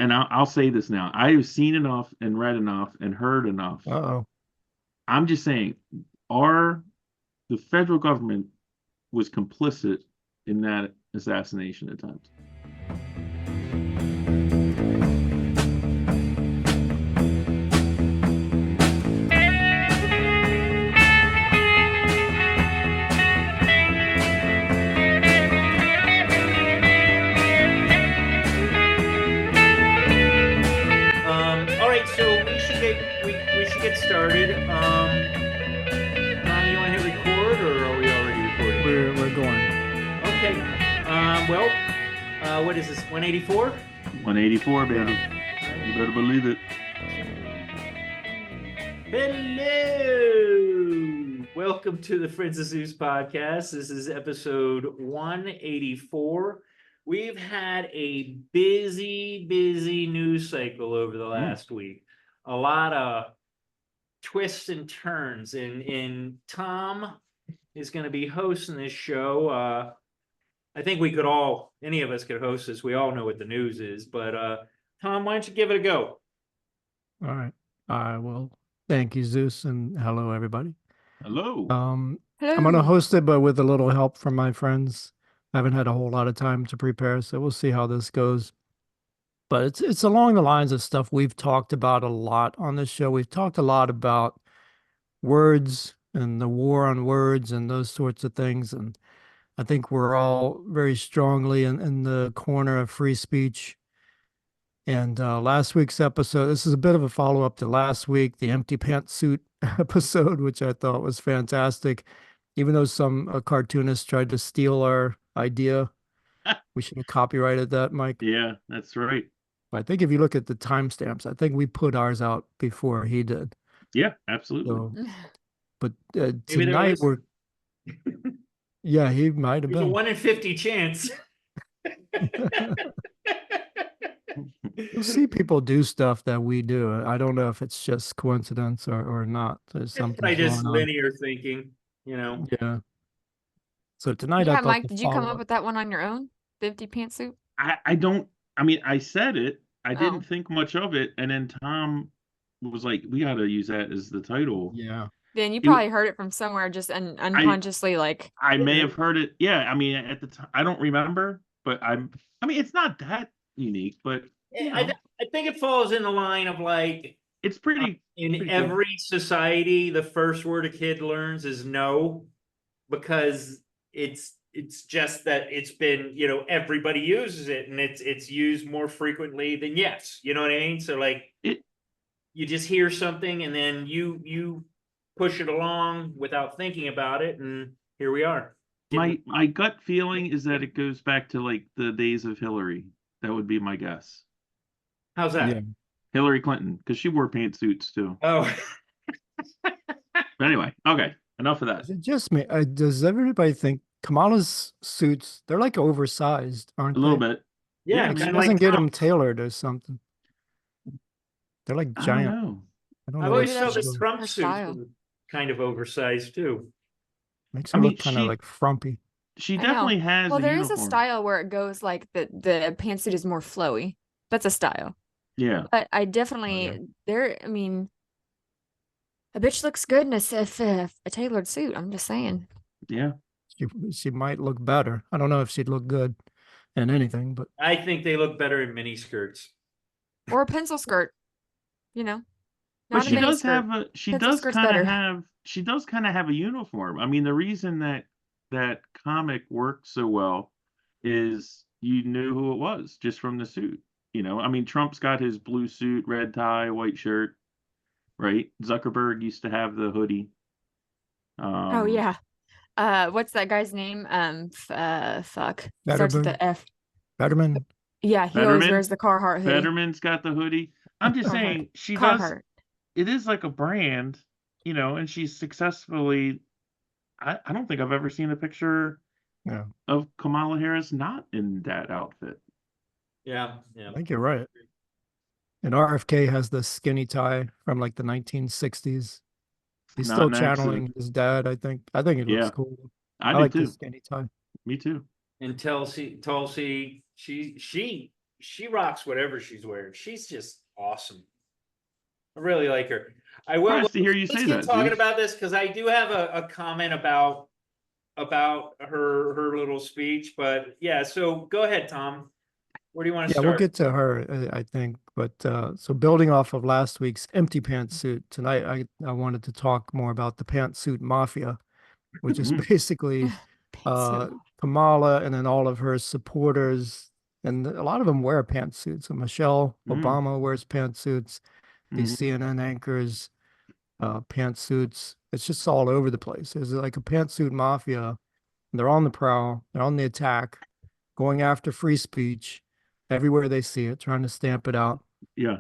and I'll say this now. I have seen enough and read enough and heard enough. Uh-oh. I'm just saying, the federal government was complicit in that assassination attempt. All right, so we should get started. Tom, you want to hit record, or are we already recording? We're going. Okay. What is this? 184? 184, baby. You better believe it. Hello. Welcome to the Friends of Zeus podcast. This is episode 184. We've had a busy news cycle over the last week. A lot of twists and turns, and Tom is going to be hosting this show. I think any of us could host this. We all know what the news is, but Tom, why don't you give it a go? All right. Well, thank you, Zeus, and hello, everybody. Hello. I'm Hello. going to host it, but with a little help from my friends. I haven't had a whole lot of time to prepare, so we'll see how this goes. But it's along the lines of stuff we've talked about a lot on this show. We've talked a lot about words and the war on words and those sorts of things. And I think we're all very strongly in the corner of free speech. And last week's episode, this is a bit of a follow-up to last week, the empty pantsuit episode, which I thought was fantastic. Even though some cartoonists tried to steal our idea, we should have copyrighted that, Mike. Yeah, that's right. I think if you look at the timestamps, I think we put ours out before he did. Yeah, absolutely. So, but Maybe tonight we're, yeah, he might have There's a been. 1 in 50 chance. You'll see people do stuff that we do. I don't know if it's just coincidence or not. There's something I just going on. linear thinking, you know. Yeah. So tonight I Yeah, thought Mike, the did you come up follow-up- with that one on your own? 50 pantsuit? I said it. I Oh. didn't think much of it. And then Tom was like, we got to use that as the title. Yeah. Then you It- probably heard it from somewhere just unconsciously, like, I may have heard it. Yeah. I mean, at the time, I don't remember, but it's not that unique, but you know, I think it falls in the line of like, it's pretty. in pretty every society, the first word a kid learns is no, because it's just that it's been, everybody uses it, and it's used more frequently than yes. You know what I mean? So like you just hear something and then you push it along without thinking about it, and here we are. My gut feeling is that it goes back to like the days of Hillary. That would be my guess. How's that? Yeah. Hillary Clinton, because she wore pantsuits too. Oh, But anyway, okay, enough of that. Is it just me? Does everybody think Kamala's suits, they're like oversized, aren't A they? little bit. yeah. Like, she kinda doesn't get them Trump. tailored or something. They're like I don't giant. know. I don't I've know. always Maybe felt that's that just Trump her suits style. were kind of oversized too. Makes I her mean, look kind of she- like frumpy. She I know. definitely has well, a there is a uniform. style where it goes like the pantsuit is more flowy. That's a style. Yeah. But I definitely, I mean, a bitch looks good in a tailored suit. I'm just saying. Yeah. She might look better. I don't know if she'd look good in anything, but I think they look better in mini skirts. Or a pencil skirt, Not But a she mini does skirt. have Pencil skirt's better. she does kind of have a uniform. I mean, the reason that comic worked so well is you knew who it was just from the suit. I mean, Trump's got his blue suit, red tie, white shirt, right? Zuckerberg used to have the hoodie. Oh yeah. What's that guy's name? Fuck. Starts with Fetterman. the F. Fetterman. Yeah, he always Fetterman? wears the Carhartt hoodie. Fetterman's got the hoodie. I'm just Carhartt. saying she does. Carhartt. It is like a brand, and she's successfully. I don't think I've ever seen a picture Yeah. of Kamala Harris not in that outfit. Yeah. I think you're right. And RFK has the skinny tie from like the 1960s. He's Not still an channeling accident. his dad, I think. I think it looks Yeah. cool. I I do like the too. skinny tie. Me too. And Tulsi, she she rocks whatever she's wearing. She's just awesome. I really like her. I will. Surprised to hear you Let's say keep that, talking Zeus. about this because I do have a comment about her little speech. But yeah, so go ahead, Tom. Where do you want to Yeah, we'll start? get to her, I think. But so building off of last week's empty pantsuit, tonight I wanted to talk more about the pantsuit mafia, which is Mhm. basically Pantsuit. Kamala and then all of her supporters, and a lot of them wear pantsuits. So Michelle Mm. Obama wears pantsuits. These Mhm. CNN anchors, pantsuits. It's just all over the place. There's like a pantsuit mafia. They're on the prowl. They're on the attack, going after free speech everywhere they see it, trying to stamp it out. Yeah.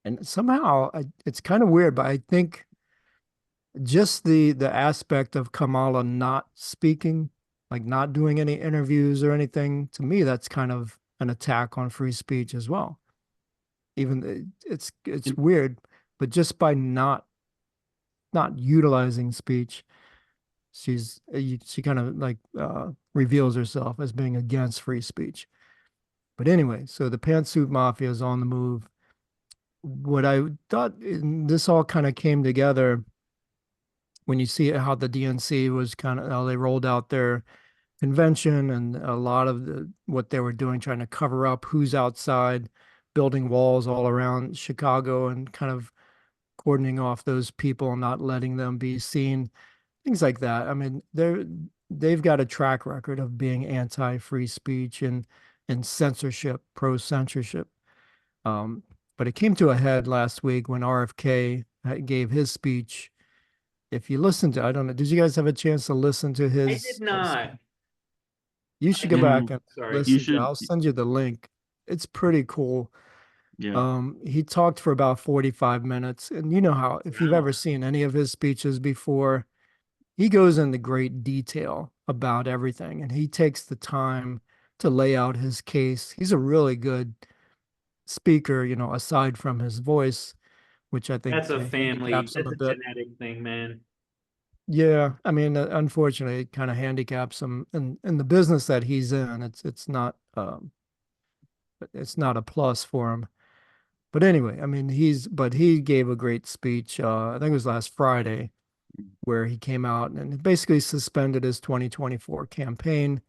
And somehow it's kind of weird, but I think just the aspect of Kamala not speaking, like not doing any interviews or anything, to me, that's kind of an attack on free speech as well. Even it's And weird, but just by not utilizing speech, she kind of like reveals herself as being against free speech. But anyway, so the pantsuit mafia is on the move. What I thought, and this all kind of came together when you see how the DNC was kind of how they rolled out their convention and a lot of what they were doing, trying to cover up who's outside, building walls all around Chicago and kind of cordoning off those people and not letting them be seen, things like that. I mean, they've got a track record of being anti-free speech and censorship, pro-censorship. But it came to a head last week when RFK gave his speech. If you listen to, I don't know, did you guys have a chance to listen to I did his not. You I should go did. back mm, and Sorry. you listen to. should. I'll send you the link. It's pretty cool. Yeah. He talked for about 45 minutes, and you know how if you've Wow. ever seen any of his speeches before, he goes into great detail about everything, and he takes the time to lay out his case. He's a really good speaker, aside from his voice, which I think That's a family. handicaps him That's a a bit. genetic thing, man. Yeah, I mean, unfortunately, it kind of handicaps him in the business that he's in. It's not a plus for him. But anyway, I mean, he gave a great speech. I think it was last Friday, where he came out and basically suspended his 2024 campaign.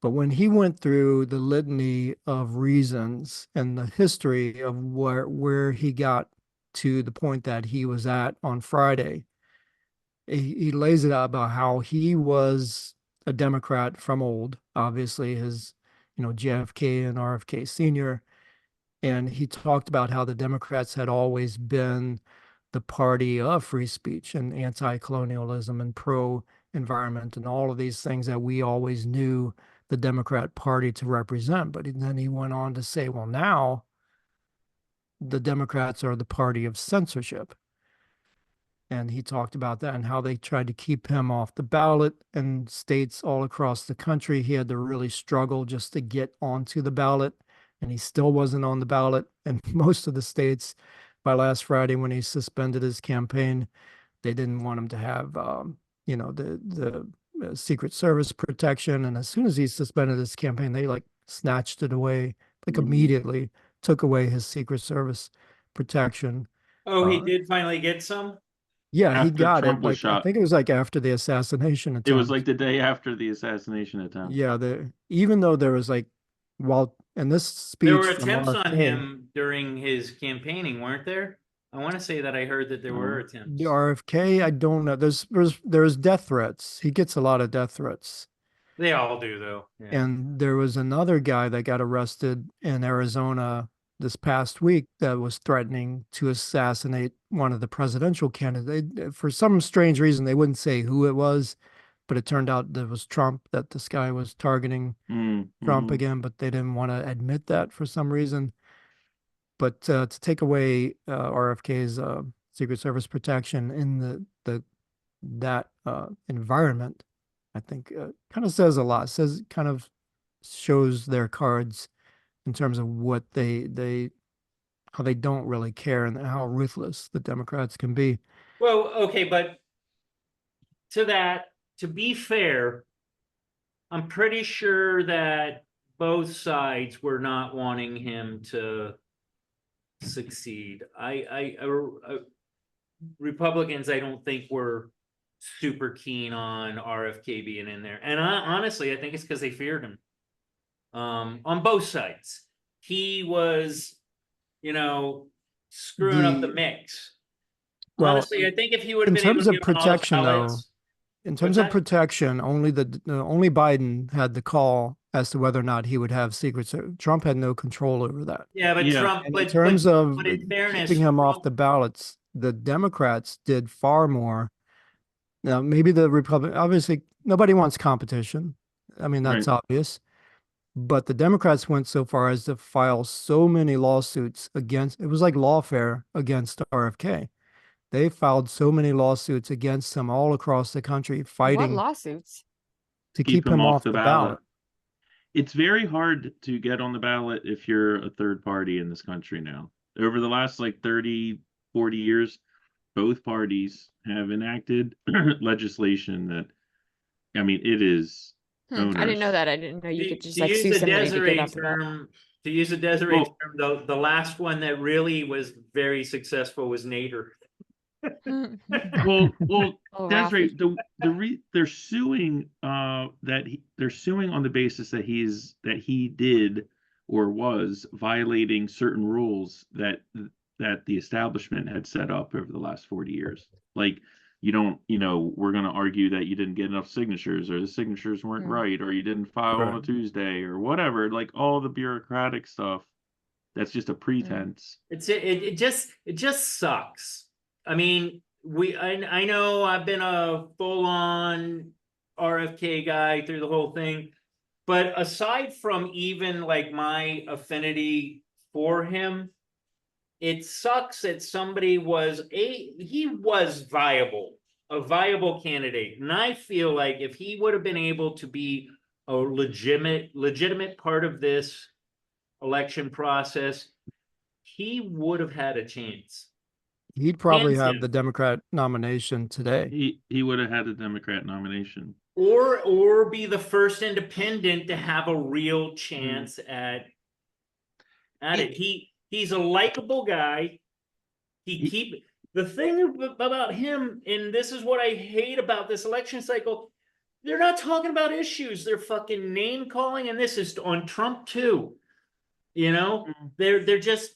But when he went through the litany of reasons and the history of where he got to the point that he was at on Friday, he lays it out about how he was a Democrat from old, obviously his, JFK and RFK Sr. And he talked about how the Democrats had always been the party of free speech and anti-colonialism and pro-environment and all of these things that we always knew the Democrat Party to represent. But then he went on to say, well, now the Democrats are the party of censorship. And he talked about that and how they tried to keep him off the ballot in states all across the country. He had to really struggle just to get onto the ballot, and he still wasn't on the ballot. And most of the states, by last Friday when he suspended his campaign, they didn't want him to have, the Secret Service protection. And as soon as he suspended his campaign, they like snatched it away, like Mhm. immediately took away his Secret Service protection. Oh, he Uh, did finally get some? yeah, he After got it. Trump was Like I shot, think it was like after the assassination it was like attempt. the day after the assassination attempt. Yeah, even though there was like while in this There were speech from attempts on RFK, him during his campaigning, weren't there? I want to say that I heard that there were the attempts. RFK, I don't know. There's death threats. He gets a lot of death threats. They all do, though. Yeah. And there was another guy that got arrested in Arizona this past week that was threatening to assassinate one of the presidential candidates. For some strange reason, they wouldn't say who it was, but it turned out that it was Trump, that this guy was targeting Trump Mm-hmm. again, but they didn't want to admit that for some reason. But to take away RFK's Secret Service protection in that environment, I think kind of says a lot. Says kind of shows their cards in terms of what they how they don't really care and how ruthless the Democrats can be. Well, okay, but to that, to be fair, I'm pretty sure that both sides were not wanting him to succeed. Republicans, I don't think were super keen on RFK being in there, and honestly, I think it's because they feared him. On both sides, he was, screwing up the mix. Well, Honestly, I think if he would in have been able terms to of get on all the protection, though, ballots, in terms what's of that? protection, only only Biden had the call as to whether or not he would have secret service. Trump had no control over that. Yeah, but Yeah. Trump, And in but terms of in fairness, keeping him off Trump, the ballots, the Democrats did far more. Now, maybe the Republican, obviously, nobody wants competition. I mean, that's Right. obvious. But the Democrats went so far as to file so many lawsuits against, it was like lawfare against RFK. They filed so many lawsuits against him all across the country, What fighting lawsuits? to Keep keep him him off off the the ballot. ballot. It's very hard to get on the ballot if you're a third party in this country now. Over the last like 30, 40 years, both parties have enacted legislation that, I mean, it is I didn't know onerous. that. I didn't know you could just to like use sue a somebody to get Desiree off the ballot. term, to use a Desiree Well, term, the last one that really was very successful was Nader. well, Oh, Desiree, Ralphie. they're suing they're suing on the basis that he did or was violating certain rules that the establishment had set up over the last 40 years. Like, you don't, we're going to argue that you didn't get enough signatures, or the signatures weren't Mm. right, or you didn't file on a Right. Tuesday, or whatever, like all the bureaucratic stuff. That's just a pretense. It just sucks. I mean, I know I've been a full on RFK guy through the whole thing, but aside from even like my affinity for him, it sucks that somebody he was a viable candidate. And I feel like if he would have been able to be a legitimate part of this election process, he would have had a chance. He'd probably Hands have down. the Democrat nomination today. He would have had a Democrat nomination. Or be the first independent to have a real chance at it. He's a likable guy. The thing about him, and this is what I hate about this election cycle, they're not talking about issues. They're fucking name calling, and this is on Trump too. They're just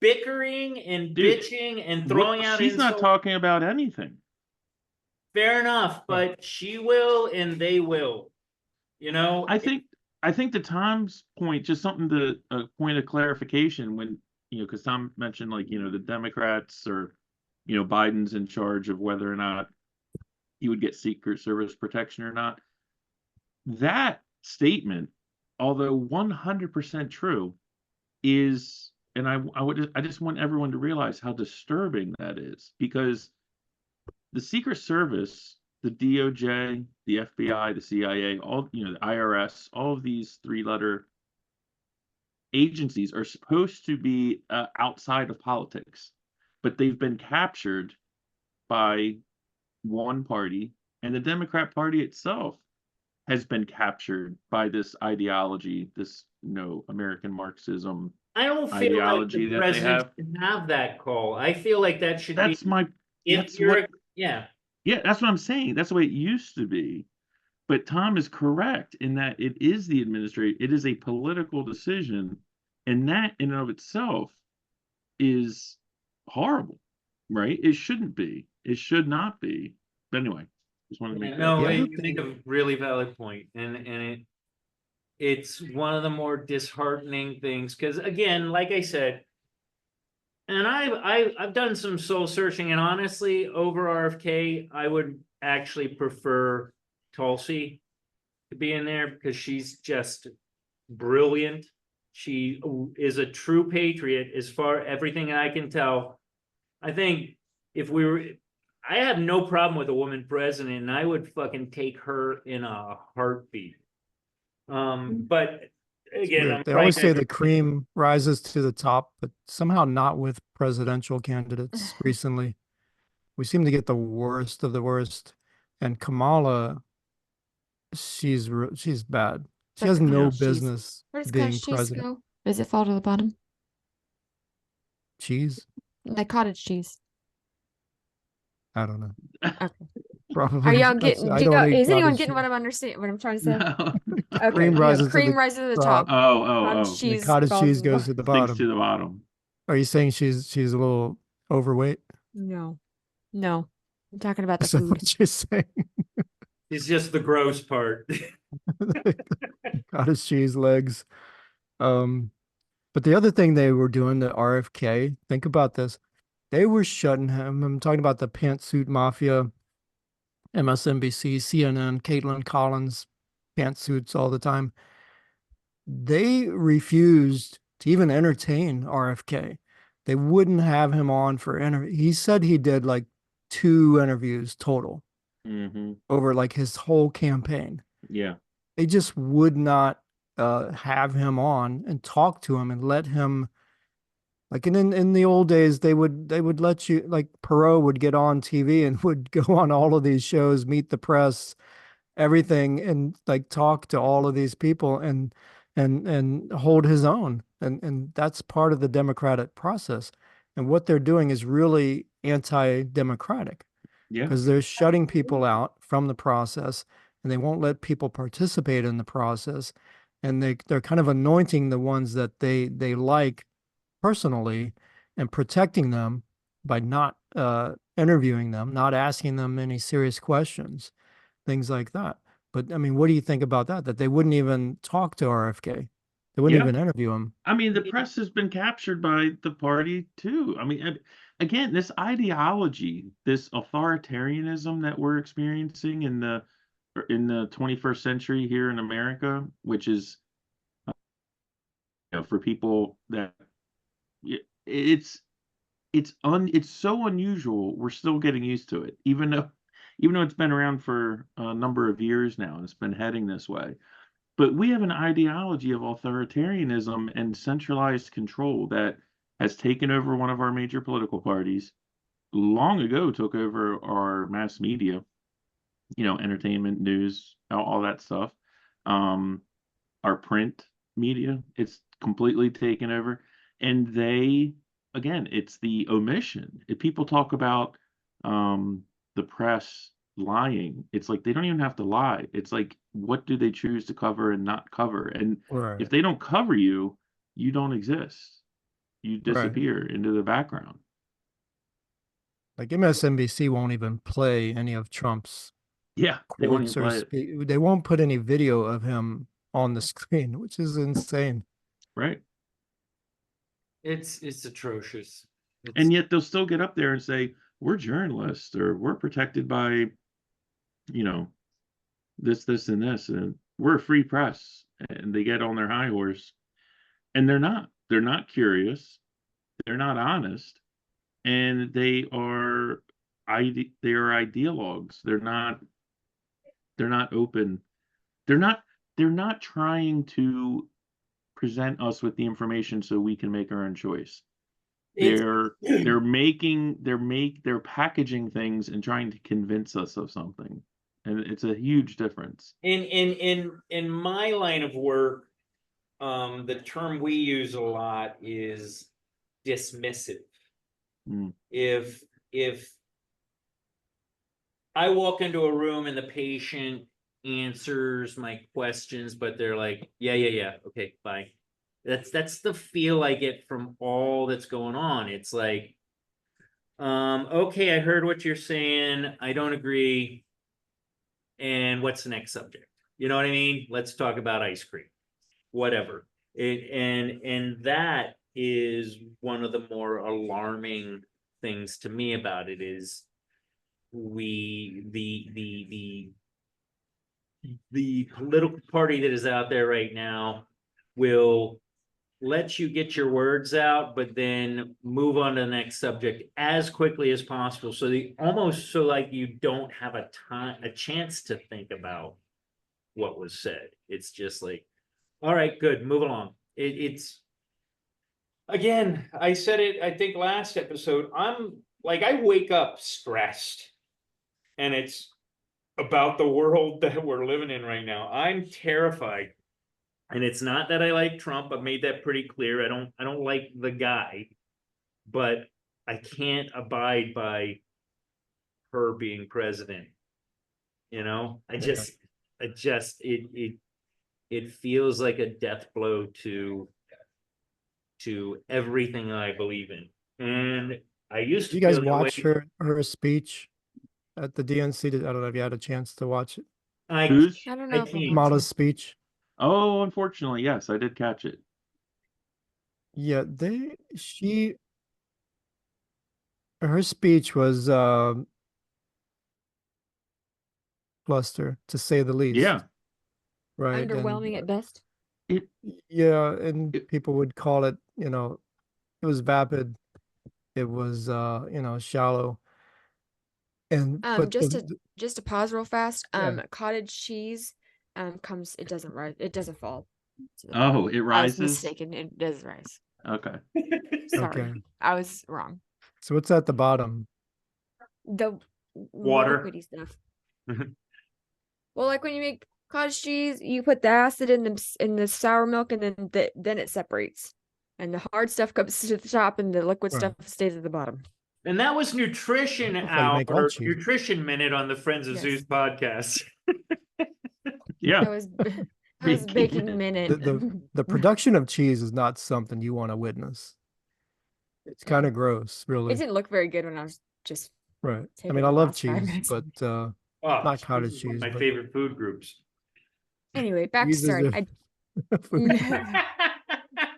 bickering and Dude, bitching and throwing out she's not insults. talking about anything. Fair enough, but she will and they will. I think the Tom's point, just something to a point of clarification when, because Tom mentioned like, the Democrats or, Biden's in charge of whether or not he would get Secret Service protection or not. That statement, although 100% true, is, and I just want everyone to realize how disturbing that is, because the Secret Service, the DOJ, the FBI, the CIA, all, the IRS, all of these three-letter agencies are supposed to be outside of politics, but they've been captured by one party, and the Democrat Party itself has been captured by this ideology, this, American Marxism I don't feel like ideology the that they president have. should have that call. I feel like that should be That's what yeah. Yeah, that's what I'm saying. That's the way it used to be. But Tom is correct in that it is the administration, it is a political decision, and that in and of itself is horrible, right? It shouldn't be. It should not be. But anyway, just wanted to make that. No, The other you thing- make a really valid point, and it's one of the more disheartening things because, again, like I said, and I've done some soul searching, and honestly, over RFK, I would actually prefer Tulsi to be in there because she's just brilliant. She is a true patriot as far everything I can tell. I think if we were, I have no problem with a woman president, and I would fucking take her in a heartbeat. But again, Weird. They always say the cream rises to the top, but somehow not with presidential candidates recently. We seem to get the worst of the worst. And Kamala, she's bad. She has the no cottage cheese. business Where does being cottage cheese president. go? Does it fall to the bottom? Cheese? The cottage cheese. I don't know. Okay. Probably. Are y'all getting? I don't eat Is anyone cottage getting cheese. what I'm understanding? What I'm trying to say? No. Okay. Cream You rises have to cream the rises to the top. top. Oh. Cottage The cheese. cottage falls cheese to the goes to the Stinks bottom. to the bottom. Are you saying she's a little overweight? No. No. I'm talking about the Is that food. what you're saying? It's just the gross part. Cottage cheese legs. But the other thing they were doing, the RFK, think about this. They were shutting him. I'm talking about the Pantsuit Mafia, MSNBC, CNN, Caitlin Collins, pantsuits all the time. They refused to even entertain RFK. They wouldn't have him on for interview. He said he did like 2 interviews total over like his whole campaign. Yeah. They just would not have him on and talk to him and let him, like in the old days they would let you, like Perot would get on TV and would go on all of these shows, meet the press, everything, and like talk to all of these people and hold his own, and that's part of the democratic process. And what they're doing is really anti-democratic Yeah. because they're shutting people out from the process and they won't let people participate in the process, and they're kind of anointing the ones that they like personally and protecting them by not interviewing them, not asking them any serious questions, things like that. But I mean, what do you think about that? That they wouldn't even talk to RFK. They wouldn't Yeah. even interview him. I mean, the press has been captured by the party too. I mean, again, this ideology, this authoritarianism that we're experiencing in the 21st century here in America, which is, for people that it's it's so unusual. We're still getting used to it, even though it's been around for a number of years now and it's been heading this way. But we have an ideology of authoritarianism and centralized control that has taken over one of our major political parties, long ago took over our mass media, entertainment, news, all that stuff. Um, our print media, it's completely taken over. And again, it's the omission. If people talk about the press lying, it's like they don't even have to lie. It's like, what do they choose to cover and not cover? And if Right. they don't cover you, you don't exist. You Right. disappear into the background. Like MSNBC won't even play any of Trump's Yeah, they won't even quotes or play it. they won't put any video of him on the screen, which is insane. Right. It's atrocious. And yet they'll still get up there and say, we're journalists or we're protected by, this, and this, and we're a free press. And they get on their high horse. And they're not. They're not curious. They're not honest. And they are ideologues. They're not open. They're not trying to present us with the information so we can make our own choice. They're packaging things and trying to convince us of something. And it's a huge difference. In my line of work, the term we use a lot is dismissive. If I walk into a room and the patient answers my questions, but they're like, yeah, okay, bye. That's the feel I get from all that's going on. It's like, okay, I heard what you're saying. I don't agree. And what's the next subject? You know what I mean? Let's talk about ice cream, whatever. And that is one of the more alarming things to me about it is the political party that is out there right now will let you get your words out, but then move on to the next subject as quickly as possible. So almost so like you don't have a chance to think about what was said. It's just like, all right, good, move along. It's again, I said it, I think last episode, I'm like, I wake up stressed and it's about the world that we're living in right now. I'm terrified And it's not that I like Trump. I've made that pretty clear. I don't like the guy, but I can't abide by her being president. You know, it feels like a death blow to everything I believe in. And I used to You guys feel that way. watch her speech at the DNC? I don't know if you had a chance to watch it. Who's? I don't I know if I can't. want Kamala's to. speech. Oh, unfortunately, yes, I did catch it. Yeah, her speech was cluster, to say the least. Yeah, Right. Underwhelming at best. it, Yeah, and it people would call it, it was vapid. It was shallow. And but Just to pause real fast. Yeah. Cottage cheese it doesn't rise, it doesn't fall to the oh, bottom. it I was rises. mistaken. It does rise. Okay. Sorry. Okay. I was wrong. So what's at the bottom? The Water. liquidy stuff. Well, like when you make cottage cheese, you put the acid in the sour milk, and then it separates, and the hard stuff comes to the top, and the liquid Right. stuff stays at the bottom. And that was Nutrition That's how you make all Hour, cheese. Nutrition Minute on the Friends of Yes. Zeus podcast. Yeah. That was baking minute. The production of cheese is not something you want to witness. It's kind of gross, It really. didn't look very good when I was just Right. I taking mean, I the love last 5 cheese, minutes. but Oh, not cottage cheese is one of cheese. my but favorite food groups. Anyway, back to cheese is story. a-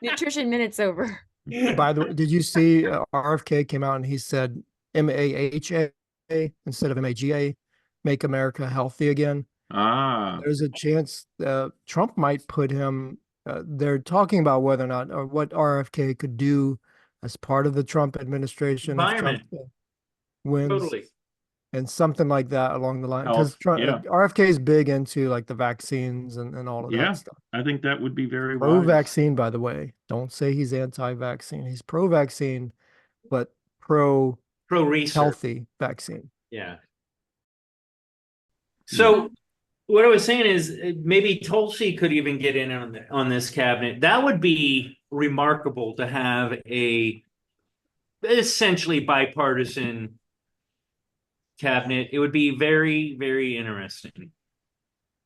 Nutrition minute's over. By the way, did you see RFK came out and he said MAHA instead of MAGA, make America healthy again? Ah, There's a chance Trump might put him. They're talking about whether or not, or what RFK could do as part of the Trump administration if Trump Environment. wins, Totally. and something like that along the line. health. Because Yeah. RFK is big into like the vaccines and all of Yeah. that stuff. I think that would be very wise. Pro-vaccine, by the way. Don't say he's anti-vaccine. He's pro-vaccine, but Pro research. healthy vaccine. Yeah. So what I was saying is maybe Tulsi could even get in on this cabinet. That would be remarkable to have a essentially bipartisan cabinet. It would be very, very interesting.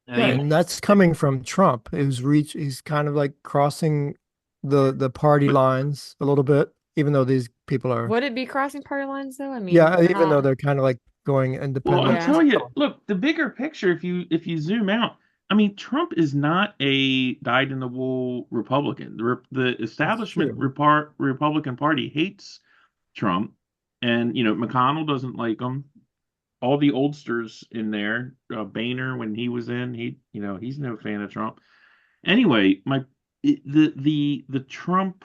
Yeah, and that's coming from Trump. He's kind of like crossing the party lines a little bit, even though these people are. Would it be crossing party lines though? I mean, Yeah, even though they're kind of like going independent. Well, I'll Yeah. tell you, look, the bigger picture, if you zoom out, I mean, Trump is not a dyed-in-the-wool Republican. The establishment Republican Party hates Trump, and McConnell doesn't like him. All the oldsters in there, Boehner when he was in, he's no fan of Trump. Anyway, the Trump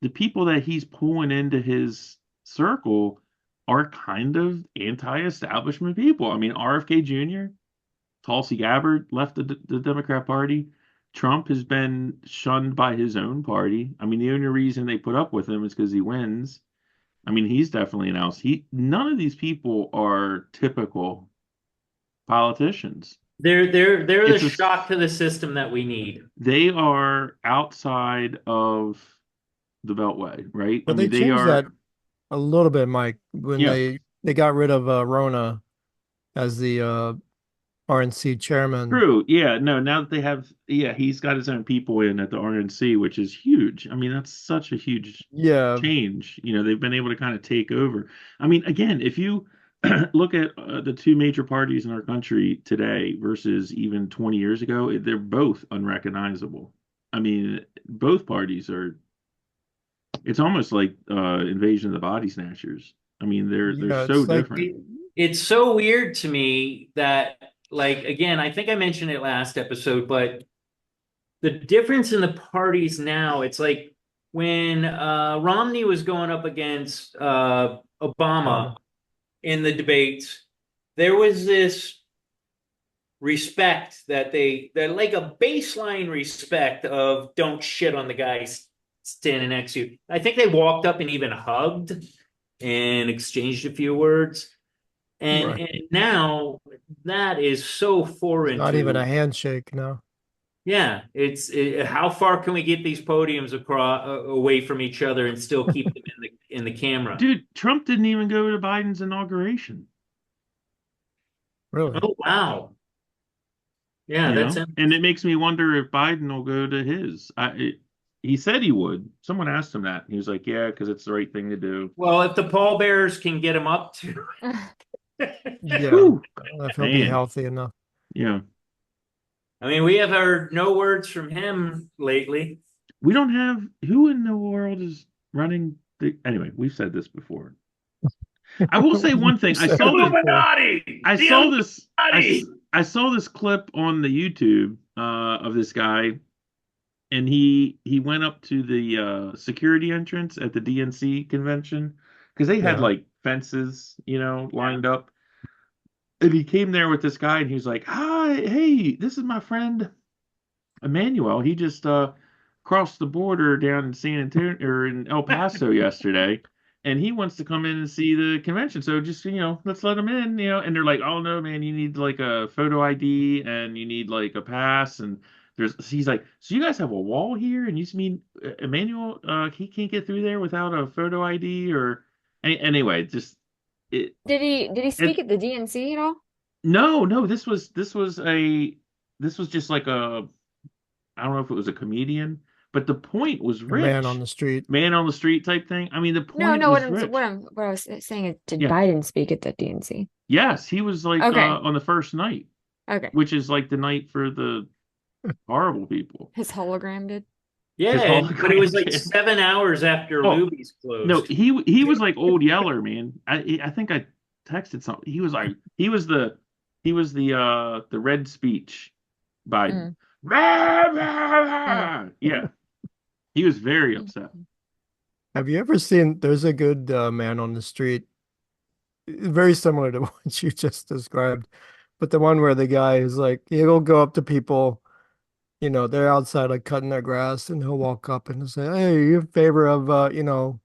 the people that he's pulling into his circle are kind of anti-establishment people. I mean, RFK Jr., Tulsi Gabbard left the Democrat Party. Trump has been shunned by his own party. I mean, the only reason they put up with him is because he wins. I mean, he's definitely an oust. None of these people are typical politicians. They're It's the a- shock to the system that we need. They are outside of the Beltway, right? But I mean, they changed are that a little bit, Mike, when Yeah. they got rid of Rona as the RNC chairman. true. Yeah, no, now that they have, he's got his own people in at the RNC, which is huge. I mean, that's such a huge Yeah, change. They've been able to kind of take over. I mean, again, if you look at the two major parties in our country today versus even 20 years ago, they're both unrecognizable. I mean, both parties are. It's almost like Invasion of the Body Snatchers. I mean, they're Yeah, so it's like- different. It's so weird to me that, like, again, I think I mentioned it last episode, but the difference in the parties now, it's like when Romney was going up against Obama in the debates, there was this respect that they're like a baseline respect of don't shit on the guy standing next to you. I think they walked up and even hugged and exchanged a few words. And, Right. and now that is so foreign not to even a handshake, no. Yeah, how far can we get these podiums across away from each other and still keep them in the camera? Dude, Trump didn't even go to Biden's inauguration. Really? Oh wow. Yeah, You that's know, and it makes me wonder if Biden will go to his. He said he would. Someone asked him that. He was like, "Yeah, because it's the right thing to do." well, if the pallbearers can get him up to. Yeah. Whew, If he'll be man. healthy enough. Yeah, I mean, we have heard no words from him lately. we don't have who in the world is running the. Anyway, we've said this before. I will say one thing. I Said saw it this. before. Illuminati! I The saw this. Illuminati! I saw this clip on the YouTube of this guy, and he went up to the security entrance at the DNC convention because they had Yeah. like fences, lined up. And he came there with this guy, and he was like, "Hi, hey, this is my friend Emmanuel. He just crossed the border down in San Antonio or in El Paso yesterday, and he wants to come in and see the convention. So just let's let him in. And they're like, "Oh no, man, you need like a photo ID and you need like a pass." And he's like, "So you guys have a wall here, and you just mean Emmanuel? He can't get through there without a photo ID or anyway, just it." Did he speak And at the DNC at all? no, this was just like a I don't know if it was a comedian, but the point was A man on rich. the street. Man on the street type thing. I mean, the No, point no. was rich. What I was saying is, did Yeah. Biden speak at the DNC? Yes, he was like Okay. on the first night, Okay. which is like the night for the horrible people. His hologram did. Yeah, but it was like hologram. 7 hours after Oh, Luby's closed. No, he was like old Yeller, man. I think I texted something. He was the red speech Biden. Yeah, he was very upset. Have you ever seen? There's a good man on the street, very similar to what you just described, but the one where the guy is like, he'll go up to people, they're outside like cutting their grass, and he'll walk up and say, "Hey, are you in favor of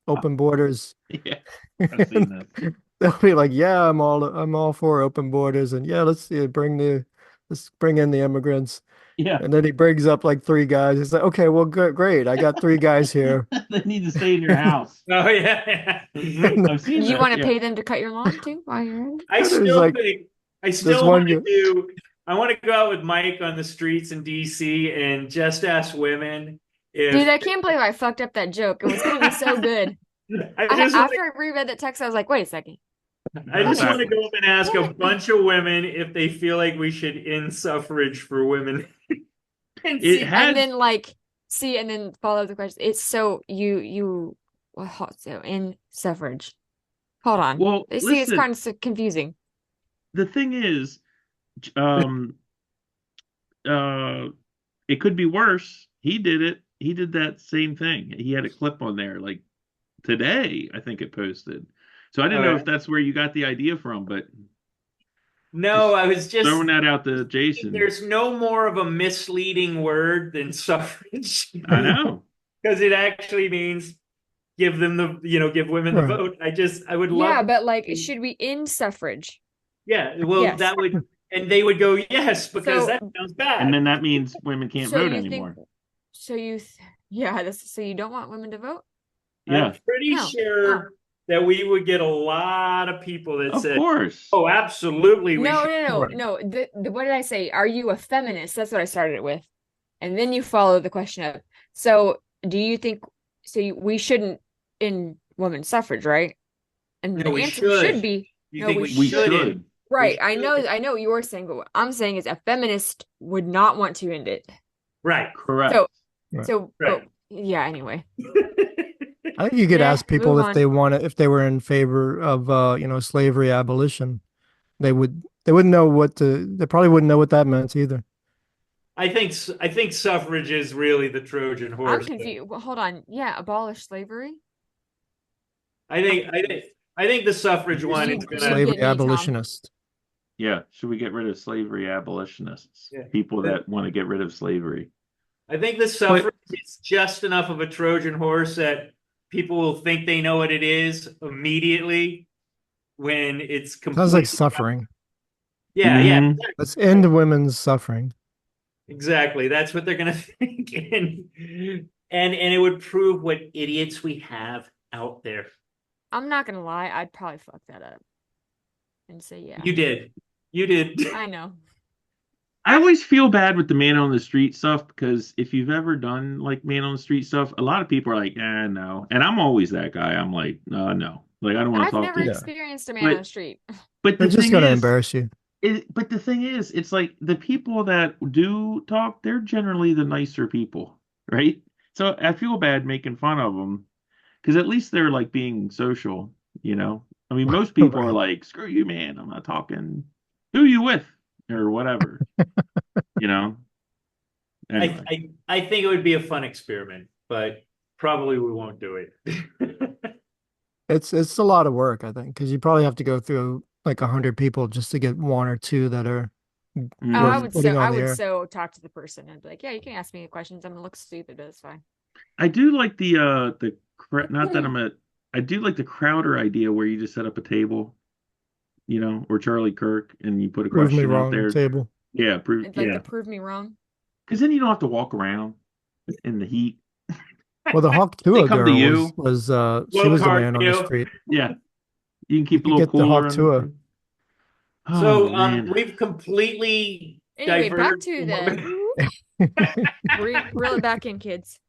open borders?" Yeah, I've seen that. And they'll be like, "Yeah, I'm all for open borders, and yeah, let's bring in the immigrants." Yeah, And then he brings up like three guys. He's like, "Okay, well, great. I got three guys here." they need to stay in your house. Oh yeah. I've seen You that, want to yeah. pay them to cut your lawn too while you're in? I There's still like think I this still one want to guy- do. I want to go out with Mike on the streets in DC and just ask women if. Dude, I can't believe I fucked up that joke. It was gonna be so good. After I reread the text, I was like, wait a second. I just want to go up and ask a bunch of women if they feel like we should end suffrage for women. And It see, has And then and then follow up the question. It's so so in suffrage. Hold on. well. See, it's Listen, kind of confusing. the thing is, um, it could be worse. He did it. He did that same thing. He had a clip on there like today. I think it posted. So I didn't know if that's where you got the idea from, but no, I was just throwing that out to Jason. There's no more of a misleading word than suffrage. I know. Because it actually means give women the Right. vote. I would Yeah, love. but should we end suffrage? Yeah, well, Yes. that would, and they would go yes because So- that sounds bad. And then that means women can't So vote you think- anymore. So so you don't want women to vote? Yeah, I'm pretty No. sure that we would get a lot of people that of said, course. "Oh, absolutely, we No, should." no. What did I say? Are you a feminist? That's what I started it with, and then you follow the question up. So, do you think? We shouldn't end women's suffrage, right? And No, the we answer should. should be You No, think we We shouldn't? should. right. We I know what you're saying, but what I'm saying is a feminist would not want to end it. Right. Correct. So, Right. so Right. yeah. Anyway, I think you could Yeah, ask people move if on. if they were in favor of slavery abolition. They wouldn't know they probably wouldn't know what that meant either. I think suffrage is really the Trojan I'm horse. confused. Well, hold on. Yeah, abolish slavery. I think the suffrage one is You- gonna. Slavery get me, Tom. abolitionist. Yeah. Should we get rid of slavery abolitionists? Yeah. People that want to get rid of slavery. I think the suffrage is just enough of a Trojan horse that people will think they know what it is immediately when it's completely. Sounds like suffering. Yeah, yeah, Mhm. exactly. Let's end women's suffering. Exactly. That's what they're gonna think. And it would prove what idiots we have out there. I'm not gonna lie, I'd probably fuck that up and say yeah. You did. You did. I know. I always feel bad with the man on the street stuff because if you've ever done like man on the street stuff, a lot of people are like, no. And I'm always that guy. I'm like, no. Like I don't want to I've talk never to you. experienced a man on But the street. but They're the just thing going to is, embarrass you. but the thing is, it's like the people that do talk, they're generally the nicer people, right? So I feel bad making fun of them because at least they're like being social, you know? I mean, most people are Right. like, screw you, man. I'm not talking. Who you with? Or whatever, you know? Anyway. I think it would be a fun experiment, but probably we won't do it. It's a lot of work, I think, because you probably have to go through like 100 people just to get one or two that are Oh, Mhm. worth putting on I the would air. so talk to the person and be like, yeah, you can ask me questions. I'm gonna look stupid, but it's fine. I do like not that I do like the Crowder idea where you just set up a table, you know, or Charlie Kirk and you put a Prove me question out wrong there. table. It's like Yeah. the prove me wrong. Because then you don't have to walk around in the heat. Well, the Hawk They Tua come to girl you. she was the card man on the deal. street. Yeah. You can You keep a could little get the cooler Hawk in the Tua. thing. Oh So man. we've completely Anyway, back diverged to from the reel it back in, kids.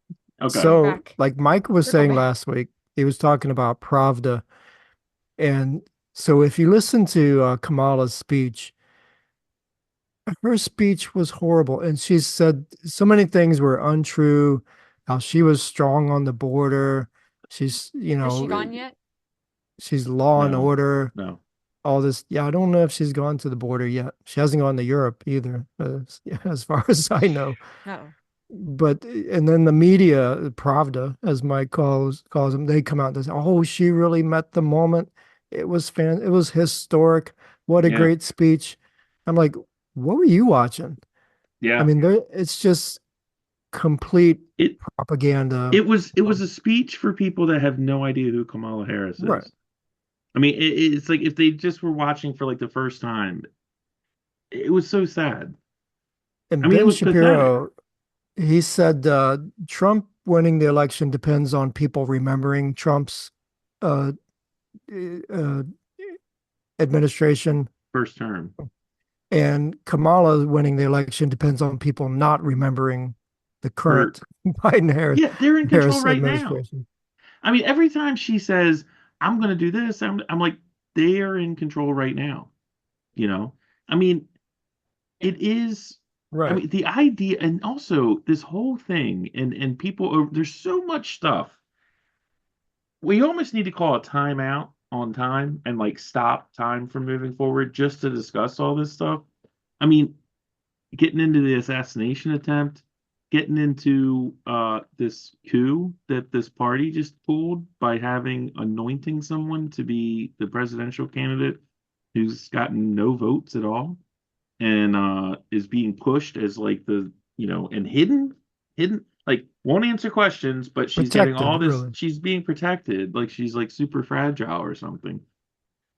Okay. Bring it So, back. like Mike was Circle saying back. last week, he was talking about Pravda. And so if you listen to Kamala's speech, her speech was horrible. And she said so many things were untrue, how she was strong on the border. She's, Has she gone yet? she's law and No. order, No. all this. Yeah, I don't know if she's gone to the border yet. She hasn't gone to Europe either, as far as I know. Oh. But and then the media, Pravda, as Mike calls them, they come out and say, "Oh, she really met the moment. It was historic. What a Yeah. great speech." I'm like, "What were you watching?" I Yeah. mean, it's just complete It propaganda. it was a speech for people that have no idea who Kamala Harris Right. is. I mean, it's like if they just were watching for like the first time, it was so sad. I And mean, it Ben was pathetic. Shapiro, he said Trump winning the election depends on people remembering Trump's uh, uh, administration. First term. And Kamala winning the election depends on people not remembering the Her, current Biden Harris, yeah, they're in control Harris right now. administration. I mean, every time she says, "I'm going to do this," I'm like, they are in control right now. You know, I mean, it is. I Right. mean, the idea, and also this whole thing, and people are, there's so much stuff. We almost need to call a timeout on time and like stop time from moving forward just to discuss all this stuff. I mean, getting into the assassination attempt, getting into this coup that this party just pulled by having anointing someone to be the presidential candidate who's gotten no votes at all and is being pushed as like and hidden like won't answer questions, but she's getting all Protected, this, really. she's being protected like she's like super fragile or something.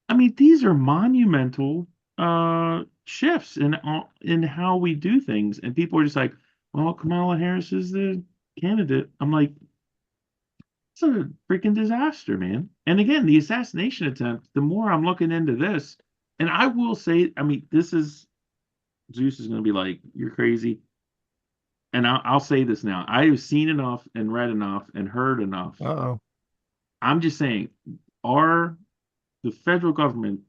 I mean, these are monumental shifts in how we do things, and people are just like, "Well, Kamala Harris is the candidate." I'm like, "It's a freaking disaster, man." And again, the assassination attempt. The more I'm looking into this, and I will say, I mean, this is Zeus is going to be like, "You're crazy," and I'll say this now. I have seen enough and read enough and heard enough. Uh-oh. I'm just saying, our the federal government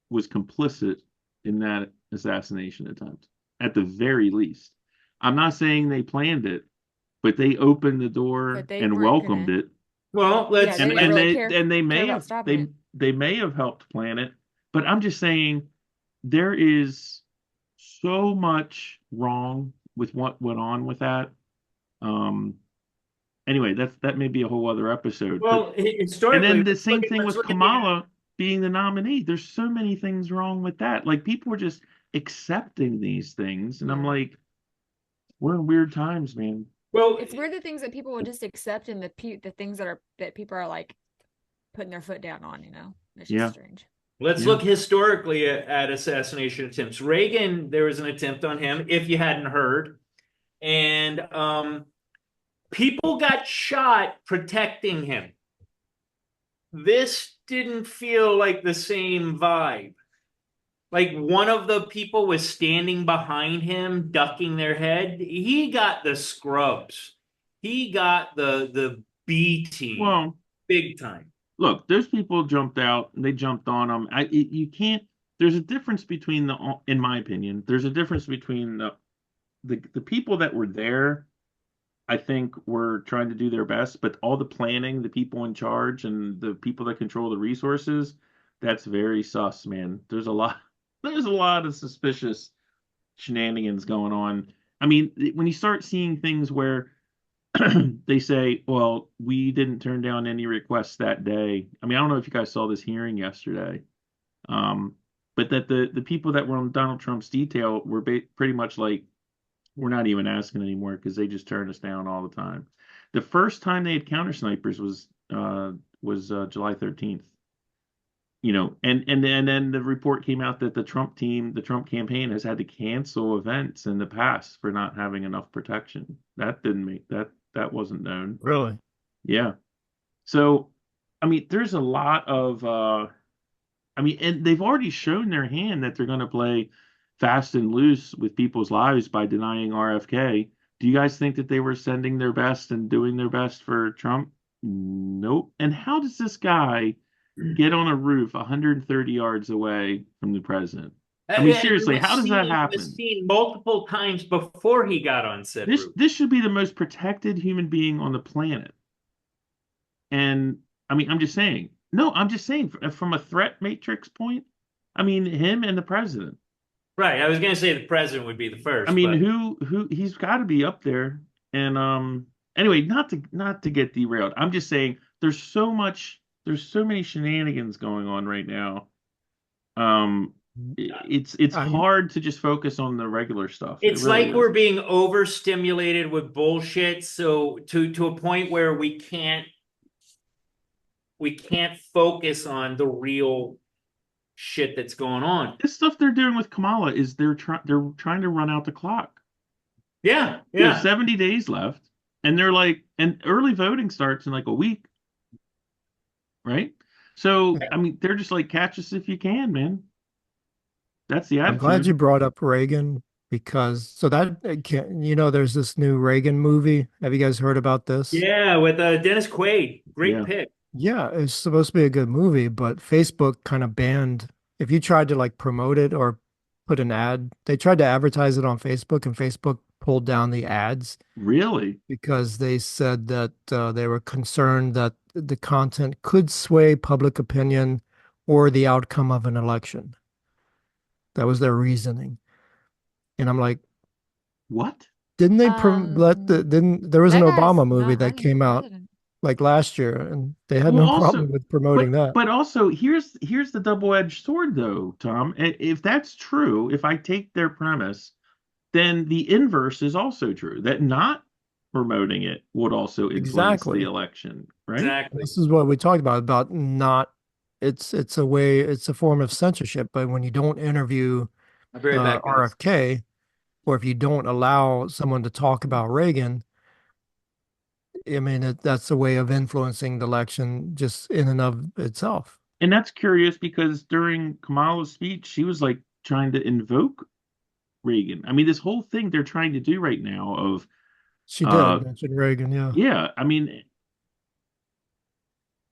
was complicit in that assassination attempt, at the very least. I'm not saying they planned it, but they opened the door But they and weren't welcomed gonna. it. Well, Yeah, let's they And didn't and really they care and they may about have stopping it. they may have helped plan it, but I'm just saying there is so much wrong with what went on with that. Um anyway, that may be a whole other episode. But well and historically then the same thing let's with look at the Kamala being the nominee. There's so many things wrong with that. Like people are just accepting these things, and I'm Yeah. like, we're in weird times, man. well It's weird the things that people will just accept and the things that people are like putting their foot down on, It's Yeah, just strange. let's yeah, look historically at assassination attempts. Reagan, there was an attempt on him, if you hadn't heard. and people got shot protecting him. This didn't feel like the same vibe. Like one of the people was standing behind him, ducking their head. He got the scrubs. He got the B team, Well, big time. look, those people jumped out and they jumped on them. You can't. There's a difference between in my opinion, there's a difference between the people that were there. I think were trying to do their best, but all the planning, the people in charge, and the people that control the resources, that's very sus, man. There's a lot of suspicious shenanigans going on. I mean, when you start seeing things where they say, well, we didn't turn down any requests that day. I mean, I don't know if you guys saw this hearing yesterday, um, but that the people that were on Donald Trump's detail were pretty much like, we're not even asking anymore because they just turn us down all the time. The first time they had counter snipers was July 13th. You know, and then the report came out that the Trump team, the Trump campaign has had to cancel events in the past for not having enough protection. That didn't make that wasn't known. Really? Yeah. So, I mean, there's a lot of I mean, and they've already shown their hand that they're going to play fast and loose with people's lives by denying RFK. Do you guys think that they were sending their best and doing their best for Trump? Nope. And how does this guy get on a roof 130 yards away from the president? I mean, seriously, how does that happen? Was seen multiple times before he got on said roof. This should be the most protected human being on the planet. And I mean, I'm just saying. No, I'm just saying from a threat matrix point, I mean, him and the president. Right. I was going to say the president would be the first. I mean, but... who he's got to be up there. And anyway, not to get derailed. I'm just saying there's so many shenanigans going on right now. It's hard to just focus on the regular stuff. It's really like we're being overstimulated with bullshit, so to a point where we can't focus on the real shit that's going on. This stuff they're doing with Kamala is they're trying to run out the clock. Yeah, yeah. There's 70 days left, and they're like, and early voting starts in like a week, right? So I mean, they're just like, catch us if you can, man. That's the attitude. I'm glad you brought up Reagan because there's this new Reagan movie. Have you guys heard about this? Yeah, with Dennis Quaid. Great pick. Yeah, it's supposed to be a good movie, but Facebook kind of banned if you tried to like promote it or put an ad. They tried to advertise it on Facebook, and Facebook pulled down the ads. Really? Because they said that they were concerned that the content could sway public opinion or the outcome of an election. That was their reasoning. And I'm like, what? Didn't they there was an Obama movie that came out like last year, and they had no problem with promoting that. But also, here's the double-edged sword, though, Tom. If that's true, if I take their premise, then the inverse is also true. That not promoting it would also influence the election, right? Exactly. This is what we talked about not. It's a form of censorship. But when you don't interview RFK, or if you don't allow someone to talk about Reagan, I mean, that's a way of influencing the election just in and of itself. And that's curious because during Kamala's speech, she was like trying to invoke Reagan. I mean, this whole thing they're trying to do right now of she did mention Reagan, yeah. Yeah, I mean,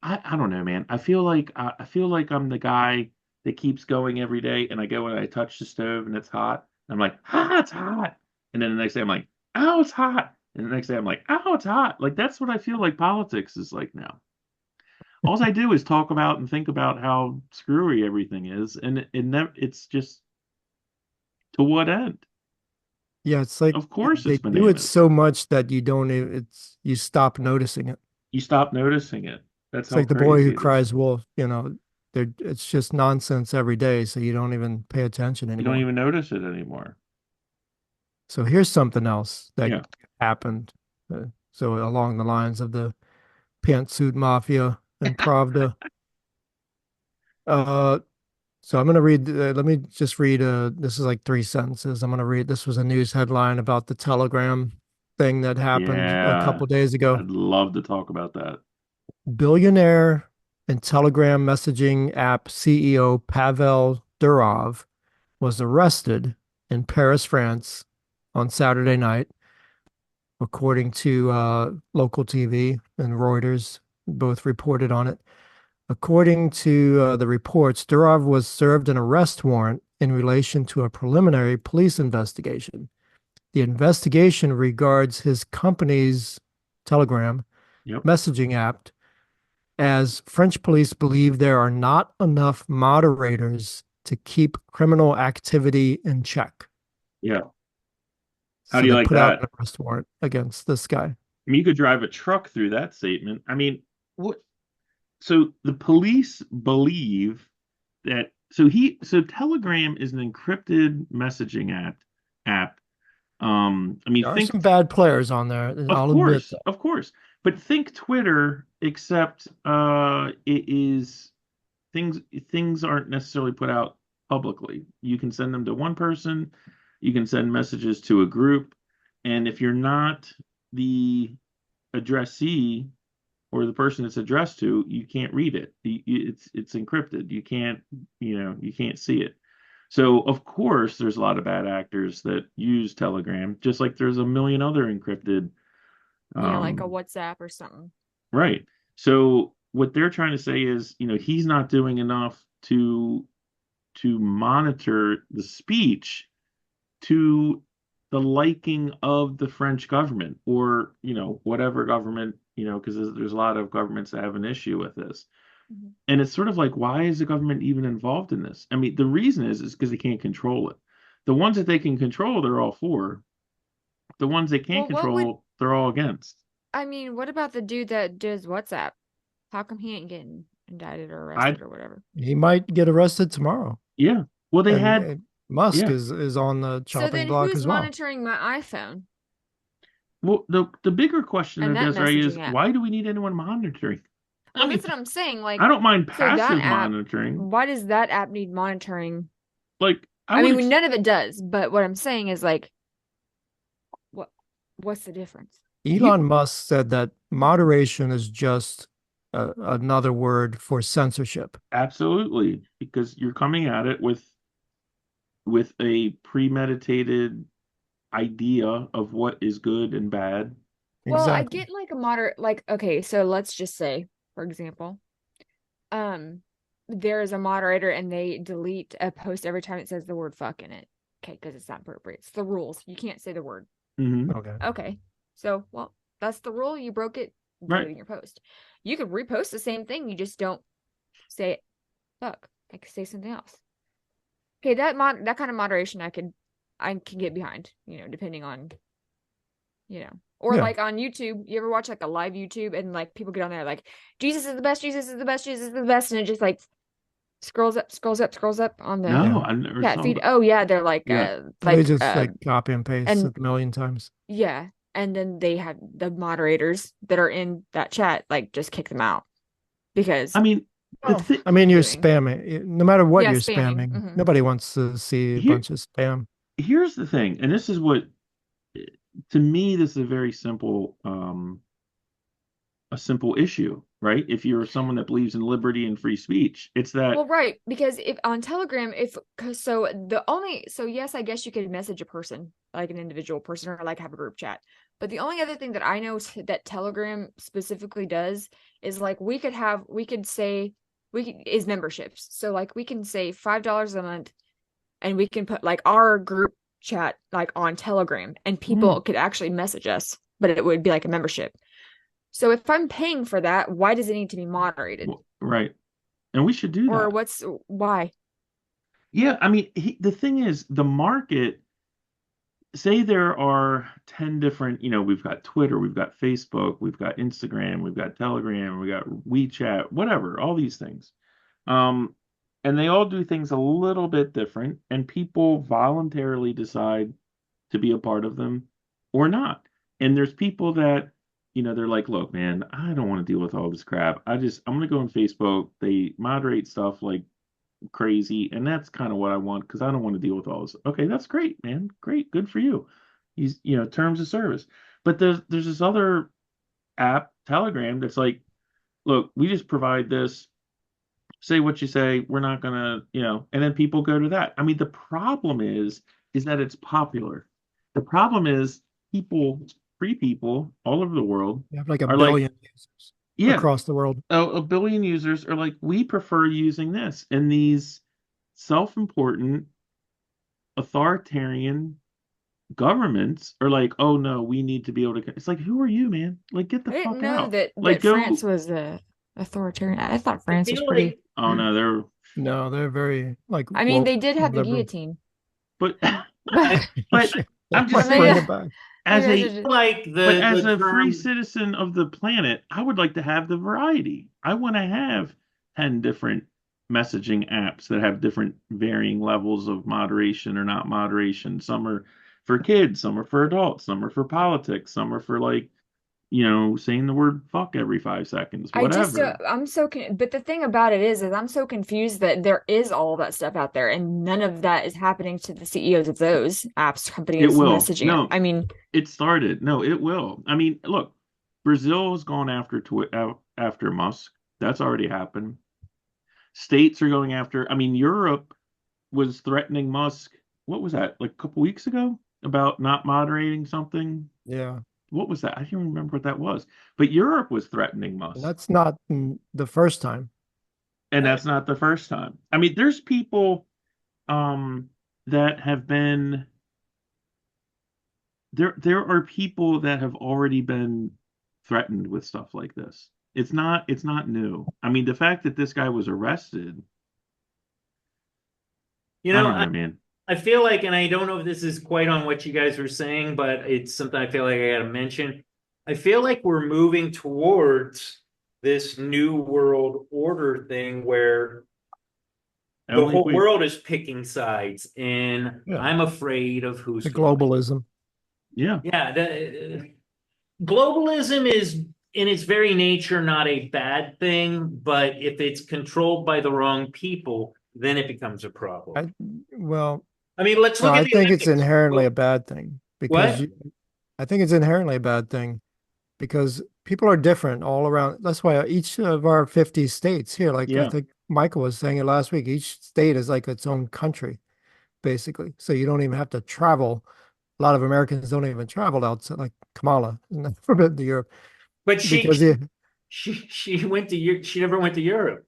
I don't know, man. I feel like I'm the guy that keeps going every day, and I go and I touch the stove and it's hot. I'm like, it's hot. And then the next day I'm like, oh, it's hot. And the next day I'm like, oh, it's hot. Like that's what I feel like politics is like now. All I do is talk about and think about how screwy everything is, and it's just to what end? Yeah, it's like of course they do it so much that you stop noticing it. You stop noticing it. That's like the boy who cries wolf. It's just nonsense every day, so you don't even pay attention anymore. You don't even notice it anymore. So here's something else that happened. So along the lines of the Pantsuit Mafia and Pravda. So I'm going to read, let me just read, this is like 3 sentences. I'm going to read, this was a news headline about the Telegram thing that happened a Yeah, couple days ago. I'd love to talk about that. Billionaire and Telegram messaging app CEO Pavel Durov was arrested in Paris, France on Saturday night, according to local TV and Reuters, both reported on it. According to the reports, Durov was served an arrest warrant in relation to a preliminary police investigation. The investigation regards his company's Telegram Yep. messaging app, as French police believe there are not enough moderators to keep criminal activity in check. Yeah. How So do you they like put out that? an arrest warrant against this guy. I mean, you could drive a truck through that statement. I mean, what? So the police believe that so Telegram is an encrypted messaging app. I mean, There are think some bad players on there. I'll admit that. of course, but think Twitter, except it is things aren't necessarily put out publicly. You can send them to one person, you can send messages to a group, and if you're not the addressee or the person it's addressed to, you can't read it. It's encrypted. You can't see it. So of course there's a lot of bad actors that use Telegram, just like there's a million other encrypted. Yeah, like a Um, WhatsApp or something. right. So what they're trying to say is, he's not doing enough to monitor the speech to the liking of the French government, or whatever government, because there's a lot of governments that have an issue with this. Mhm. And it's sort of like, why is the government even involved in this? I mean, the reason is because they can't control it. The ones that they can control, they're all for. The ones they can't Well, what would control, they're all against. I mean, what about the dude that does WhatsApp? How come he ain't getting indicted or I arrested or whatever? He might get arrested tomorrow. Yeah. Well, they And had Musk yeah. is on the So chopping then block who's as well. monitoring my iPhone Well, the bigger question and there, that Desiree, is messaging app? why do we need anyone monitoring? I Well, mean, that's what I'm saying. Like, I don't mind so that passive app, monitoring. why does that app need monitoring? Like, I mean, none of it does, but what I'm saying is like, what what's the difference? Elon Musk said that moderation is just another word for censorship. absolutely, because you're coming at it with a premeditated idea of what is good and bad. Well, I Exactly. get like a moderate, like, okay, so let's just say, for example, um, there is a moderator and they delete a post every time it says the word fuck in it. Okay, because it's not appropriate. It's the rules. You can't say the word. Hmm. Okay. Okay. So, well, that's the rule. You broke it, Right. deleting your post. You could repost the same thing. You just don't say fuck. Like say something else. Okay, that kind of moderation I can get behind, depending on, or Yeah. like on YouTube, you ever watch like a live YouTube and like people get on there like Jesus is the best, Jesus is the best, Jesus is the best, and it just like scrolls up, scrolls up, scrolls up on the No, I never chat saw feed. that. Oh yeah, they're like Yeah. They just like copy and paste and it a million times. yeah, and then they have the moderators that are in that chat like just kick them out because I mean, Well, I mean, you're doing. spamming. No matter what Yeah, you're spamming. spamming, nobody wants to see a here, bunch of spam. here's the thing, and this is what, to me, this is a simple issue, right? If you're someone that believes in liberty and free speech, it's that. Well, right, because if on Telegram, yes, I guess you could message a person, like an individual person, or like have a group chat. But the only other thing that I know that Telegram specifically does is like is memberships. So like we can say $5 a month, and we can put like our group chat like on Telegram, and people could actually message us, but it would be like a membership. So if I'm paying for that, why does it need to be moderated? Right. And we should do Or that. why? Yeah, I mean, the thing is, the market, say there are 10 different, we've got Twitter, we've got Facebook, we've got Instagram, we've got Telegram, we got WeChat, whatever, all these things. And they all do things a little bit different, and people voluntarily decide to be a part of them or not. And there's people that, they're like, look, man, I don't want to deal with all this crap. I'm going to go on Facebook. They moderate stuff like crazy, and that's kind of what I want because I don't want to deal with all this. Okay, that's great, man. Great, good for you. He's, terms of service. But there's this other app, Telegram, that's like, look, we just provide this. Say what you say. We're not gonna, and then people go to that. I mean, the problem is that it's popular. The problem is free people all over the world You have like a are like, billion users yeah, across the world. a billion users are like, we prefer using this. And these self-important authoritarian governments are like, oh no, we need to be able to. It's like, who are you, man? Like, get the I didn't fuck know out. that Like, France go. was the authoritarian. I thought I France was feel pretty. like Oh no, they're. No, they're very like I mean, woke they did have the liberal. guillotine, But I but I'm Why just bring saying, it back? as maybe I a should feel like but as the a free term citizen of the planet, I would like to have the variety. I want to have 10 different messaging apps that have different varying levels of moderation or not moderation. Some are for kids, some are for adults, some are for politics, some are for like, saying the word fuck every 5 seconds, I just whatever. I'm so but the thing about it is I'm so confused that there is all that stuff out there and none of that is happening to the CEOs of those apps It companies will. messaging. No, I mean, it started. No, it will. I mean, look, Brazil has gone after after Musk. That's already happened. States are going after. I mean, Europe was threatening Musk. What was that? Like a couple weeks ago about not moderating something. Yeah, What was that? I can't remember what that was. But Europe was threatening and Musk, that's not the first time. and that's not the first time. I mean, there's people that have been there are people that have already been threatened with stuff like this. It's not new. I mean, the fact that this guy was arrested, you I know, don't know, man. I feel like, and I don't know if this is quite on what you guys were saying, but it's something I feel like I gotta mention. I feel like we're moving towards this new world order thing where I the don't think whole we world is picking sides, and Yeah, I'm afraid of who's the gonna win. globalism. yeah. Yeah, globalism is in its very nature not a bad thing, but if it's controlled by the wrong people, then it becomes a problem. I well, I mean, let's no, look at I the think it's Olympics. inherently a bad thing because What? I think it's inherently a bad thing because people are different all around. That's why each of our 50 states here, like I Yeah. think Michael was saying it last week, each state is like its own country, basically. So you don't even have to travel. A lot of Americans don't even travel outside, like Kamala has never been to Europe But because yeah, she went to she never went to Europe.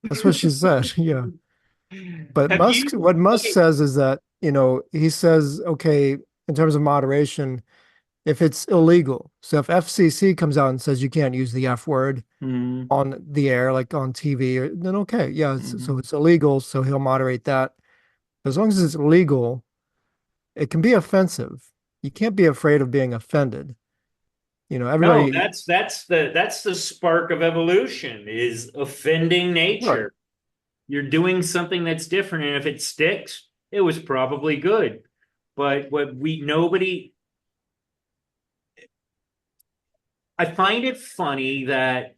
that's what she said. Yeah. But Have Musk, you? what Musk Okay, says is that, he says, okay, in terms of moderation, if it's illegal, so if FCC comes out and says you can't use the F word Mm-hmm. on the air, like on TV, then okay, yeah, Mm-hmm. so it's illegal, so he'll moderate that. As long as it's legal, it can be offensive. You can't be afraid of being offended. no, Everybody, that's the spark of evolution is offending right? nature. You're doing something that's different, and if it sticks, it was probably good. But what we nobody, I find it funny that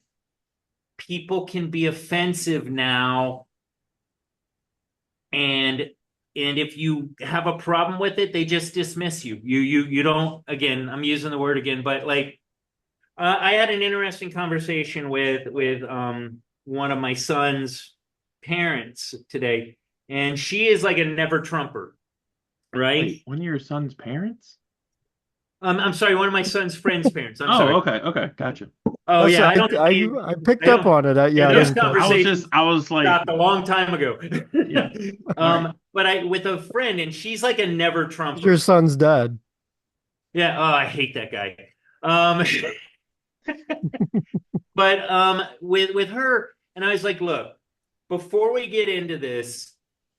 people can be offensive now, and if you have a problem with it, they just dismiss you. You don't. Again, I'm using the word again, but like I had an interesting conversation with one of my son's parents today, and she is like a never Trumper, right? Wait, one of your son's parents? I'm sorry, one of my son's friends' parents. I'm Oh, sorry. okay, okay, gotcha. Oh That's yeah, I don't think I picked I up don't. on it. Yeah, Yeah, I those didn't Yeah, catch. conversations I was like, stopped a long time ago. yeah, all right. But I with a friend, and she's like a never Who's your Trumper. son's dad? Yeah, oh, I hate that guy. Um, but with her, and I was like, look, before we get into this,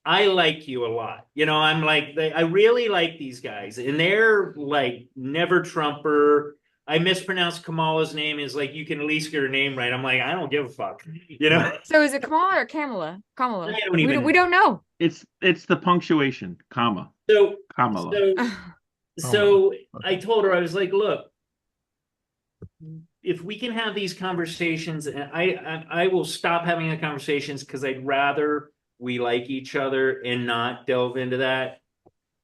I like you a lot. I'm like, I really like these guys, and they're like never Trumper. I mispronounced Kamala's name. Is like you can at least get her name right. I'm like, I don't give a fuck. so is it Kamala or Kamala? I Kamala. don't even We know. don't know. It's the punctuation, comma, So Kamala. so Kamala. so I Okay. told her I was like, look, if we can have these conversations, and I will stop having the conversations because I'd rather we like each other and not delve into that,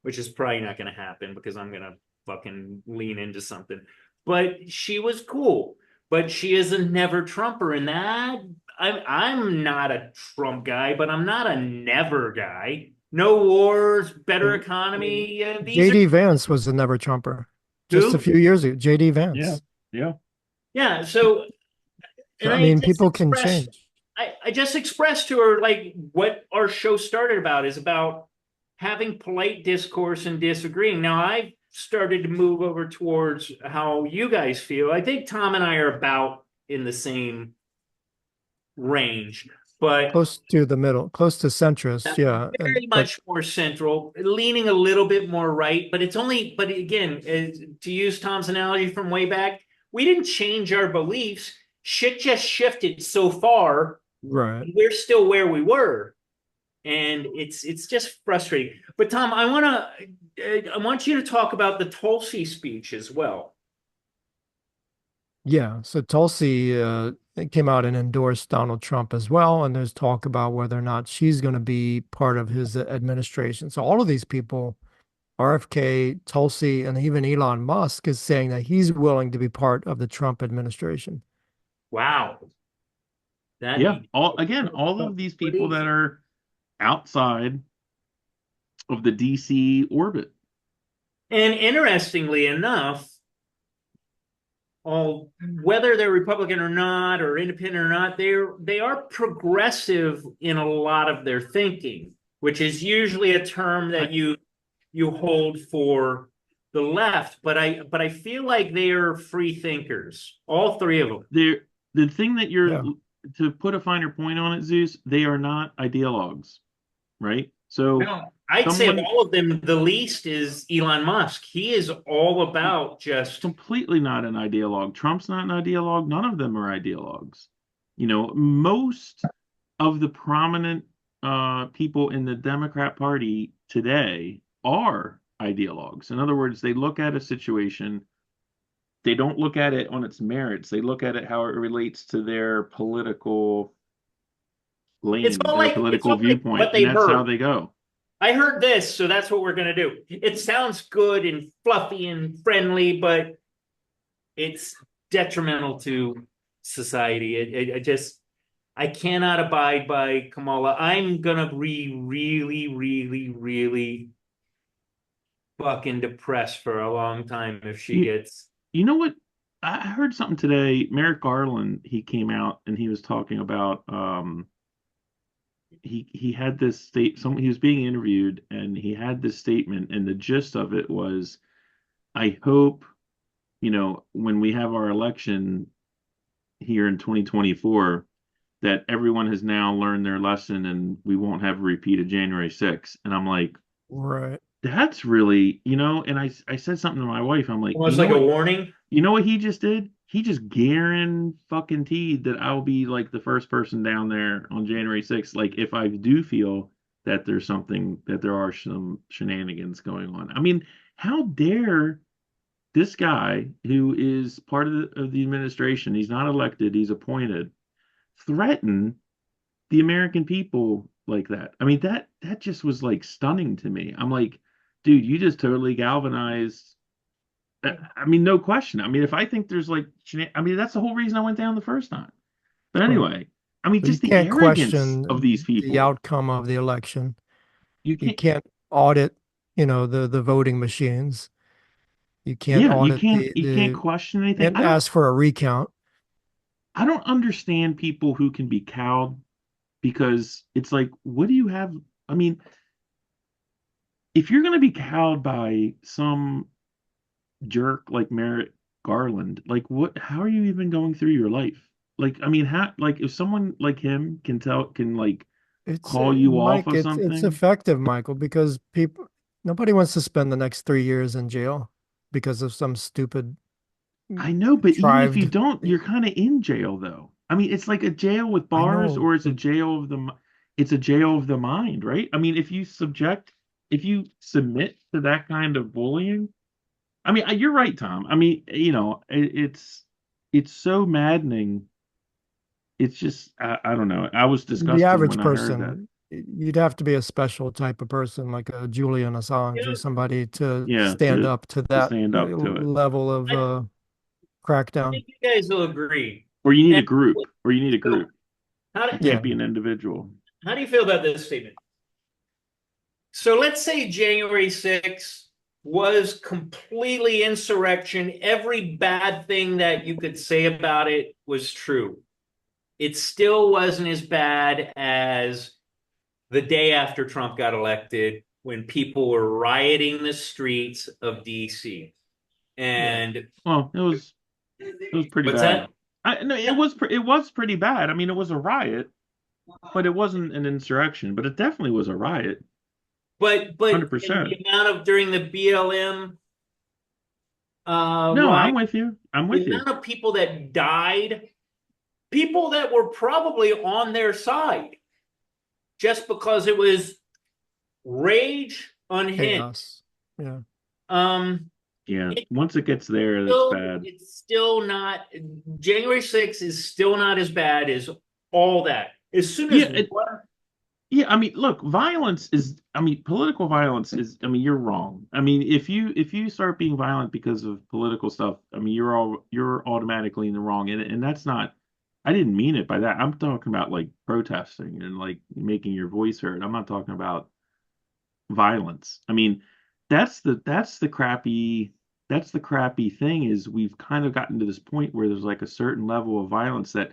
which is probably not going to happen because I'm going to fucking lean into something. But she was cool. But she is a never Trumper, and that I'm not a Trump guy, but I'm not a never guy. No wars, better economy. These are JD Vance was a never Trumper just a who? few years ago. JD Yeah, Vance. yeah. Yeah. So, and I I mean, just people can expressed, change. I just expressed to her like what our show started about is about having polite discourse and disagreeing. Now I've started to move over towards how you guys feel. I think Tom and I are about in the same range, but Close to the middle, close to centrist, yeah. very But much more central, leaning a little bit more right. But it's only, but again, to use Tom's analogy from way back, we didn't change our beliefs. Shit just shifted so far. right. We're still where we were. And it's just frustrating. But Tom, I want you to talk about the Tulsi speech as well. Yeah. So Tulsi came out and endorsed Donald Trump as well. And there's talk about whether or not she's going to be part of his administration. So all of these people, RFK, Tulsi, and even Elon Musk is saying that he's willing to be part of the Trump administration. Wow. That Yeah. All of these people that are outside of the DC orbit. And interestingly enough, all whether they're Republican or not, or independent or not, they are progressive in a lot of their thinking, which is usually a term that you hold for the left. But I feel like they are free thinkers, all three of them. The thing that Yeah. to put a finer point on it, Zeus, they are not ideologues, right? So No, I'd say of all of them, the least is Elon Musk. He is all about just completely not an ideologue. Trump's not an ideologue. None of them are ideologues. You know, most of the prominent people in the Democrat Party today are ideologues. In other words, they look at a situation, they don't look at it on its merits. They look at it how it relates to their political lane, it's all their like political viewpoint, what they and that's how heard. they go. I heard this, so that's what we're gonna do. It sounds good and fluffy and friendly, but it's detrimental to society. I cannot abide by Kamala. I'm gonna be really, really, really fucking depressed for a long time if she You, gets. you know what? I heard something today. Merrick Garland, he came out and he was talking about he had this he was being interviewed and he had this statement, and the gist of it was, I hope, when we have our election here in 2024, that everyone has now learned their lesson and we won't have a repeat of January 6th. And I'm like, Right. that's really, and I said something to my wife. I'm like, Almost like a warning. You know what he just did? He just guaranteed that I'll be like the first person down there on January 6th. Like if I do feel that there are some shenanigans going on. I mean, how dare this guy who is part of the administration, he's not elected, he's appointed, threaten the American people like that? I mean, that just was like stunning to me. I'm like, dude, you just totally galvanized. I mean, no question. I mean, if I think there's like, I mean, that's the whole reason I went down the first time. But anyway, I mean, So you just the can't arrogance of question these the people. outcome of the election. You You can't, can't audit, the voting machines. You can't yeah, audit you can't question anything. and ask for a recount. I don't understand people who can be cowed, because it's like, what do you have? I mean, if you're going to be cowed by some jerk like Merrick Garland, like how are you even going through your life? Like, I mean, like if someone like him can like It's call you off Mike, of it's something. effective, Michael, because nobody wants to spend the next 3 years in jail because of some stupid I know, but even if you contrived. don't, you're kind of in jail though. I mean, it's like a jail with I bars, know, or it's a but jail of it's a jail of the mind, right? I mean, if you submit to that kind of bullying, I mean, you're right, Tom. I mean, it's so maddening. It's just, I don't know. I was the disgusted average when I heard that. person, you'd have to be a special type of person, like a Julian Assange or somebody to Yeah, stand up to to that stand up to it. level of I crackdown. think you guys will agree. Or you need a And group. Or you need a group. how You do, Yeah. can't be an individual. how do you feel about this statement? So let's say January 6th was completely insurrection. Every bad thing that you could say about it was true. It still wasn't as bad as the day after Trump got elected when people were rioting the streets of DC. And Well, it was pretty what's bad. that? No, it was pretty bad. I mean, it was a riot, but it wasn't an insurrection. But it definitely was a riot. But in 100%. the amount of during the BLM No, I'm riot, with you. I'm the with you. amount of people that died, people that were probably on their side, just because it was rage unhinged. Chaos. Yeah. Yeah. Once it gets there, that's Still, bad. it's still not. January 6th is still not as bad as all that. As soon as Yeah, I mean, look, violence is, I mean, political violence is, I mean, you're wrong. I mean, if you start being violent because of political stuff, I mean, you're automatically in the wrong. And that's not, I didn't mean it by that. I'm talking about like protesting and like making your voice heard. I'm not talking about violence. I mean, that's the crappy thing is we've kind of gotten to this point where there's like a certain level of violence that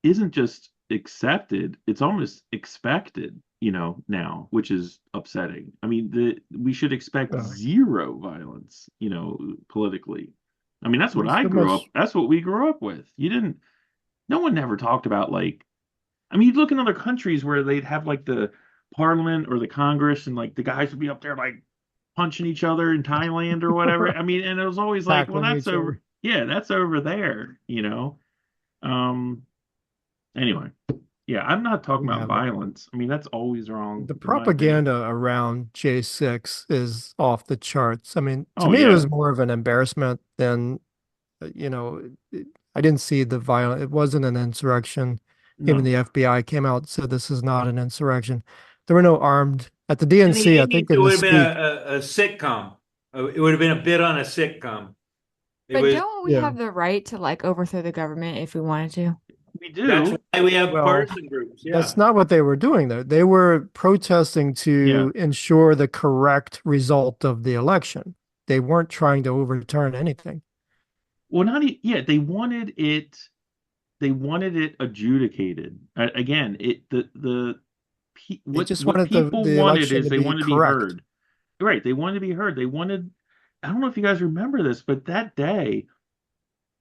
isn't just accepted, it's almost expected, now, which is upsetting. I mean, we should expect zero violence, politically. I mean, There's so much. that's what we grew up with. No one never talked about like, I mean, you look in other countries where they'd have like the parliament or the Congress and like the guys would be up there like punching each other in Thailand or whatever. I mean, and it was always like, well, Tackling that's each over. other. Yeah, that's over there. Um, Anyway, yeah, I'm not talking Yeah, about but violence. I mean, that's always wrong, the in my opinion. propaganda around J6 is off the charts. I mean, to Oh me, it yeah, was more of an embarrassment than, you know, I didn't see the violent. It wasn't an insurrection. Even no, the FBI came out and said this is not an insurrection. There were no armed at the in the DNC. I 80s, think it in the would have been speech. a sitcom. It would have been a bit on a sitcom. It But was. don't we Yeah. have the right to like overthrow the government if we wanted to? we That's do. why we have Well, partisan groups. Yeah. that's not what they were doing there. They were protesting Yeah. to ensure the correct result of the election. They weren't trying to overturn anything. Well, yeah, they wanted it. They wanted it adjudicated. Again, They what just what wanted people the wanted election is to they be wanted to be correct. heard. Right. They wanted to be heard. They wanted. I don't know if you guys remember this, but that day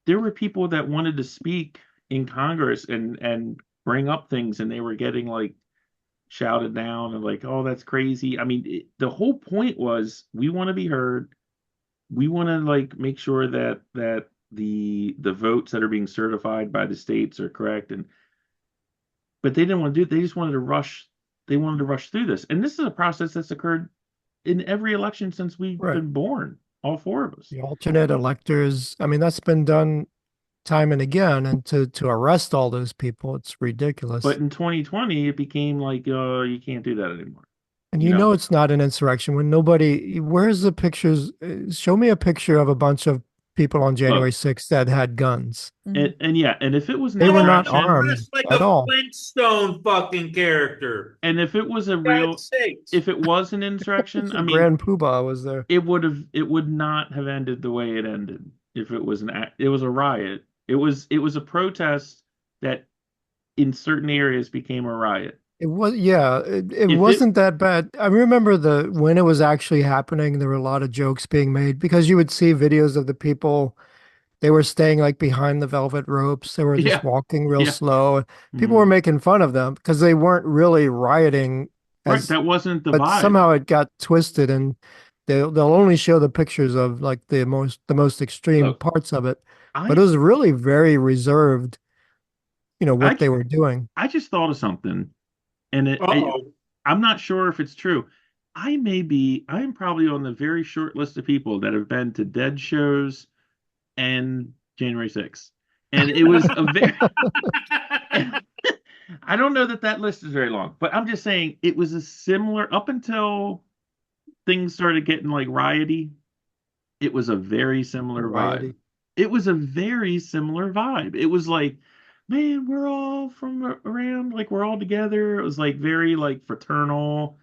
there were people that wanted to speak in Congress and bring up things, and they were getting like shouted down and like, oh, that's crazy. I mean, the whole point was we want to be heard. We want to like make sure that the votes that are being certified by the states are correct. And but they didn't want to do it. They just wanted to rush. They wanted to rush through this. And this is a process that's occurred in every election since we've Right. been born, all four of us. The alternate electors. I mean, that's been done time and again. And to arrest all those people, it's ridiculous. But in 2020, it became like, you can't do that anymore. And You you know know, it's not an insurrection when nobody. Where's the pictures? Show me a picture of a bunch of people on January look, 6th that had guns. and yeah, and if it was an They were not insurrection, armed Dressed like at a all. Flintstone fucking character. and if it was God's sakes. if it was an insurrection, I mean, Grand Poobah was there. it would not have ended the way it ended if it was it was a riot. It was a protest that in certain areas became a riot. It was, yeah, it If it wasn't that bad. I remember when it was actually happening, there were a lot of jokes being made because you would see videos of the people, they were staying like behind the velvet ropes. They were just Yeah, walking real yeah. slow. People were Mhm. making fun of them because they weren't really rioting Right, as, that wasn't the but vibe. somehow it got twisted and they'll only show the pictures of like the most extreme Look, parts of it. But it I was really very reserved, I what they were doing. I just thought of something, and Uh-oh. I'm not sure if it's true. I'm probably on the very short list of people that have been to Dead shows and January 6th. And it was a very I don't know that that list is very long, but I'm just saying it was a similar up until things started getting like rioty. It was a very similar vibe. Variety. It was a very similar vibe. It was like, man, we're all from around, like we're all together. It was like very like fraternal.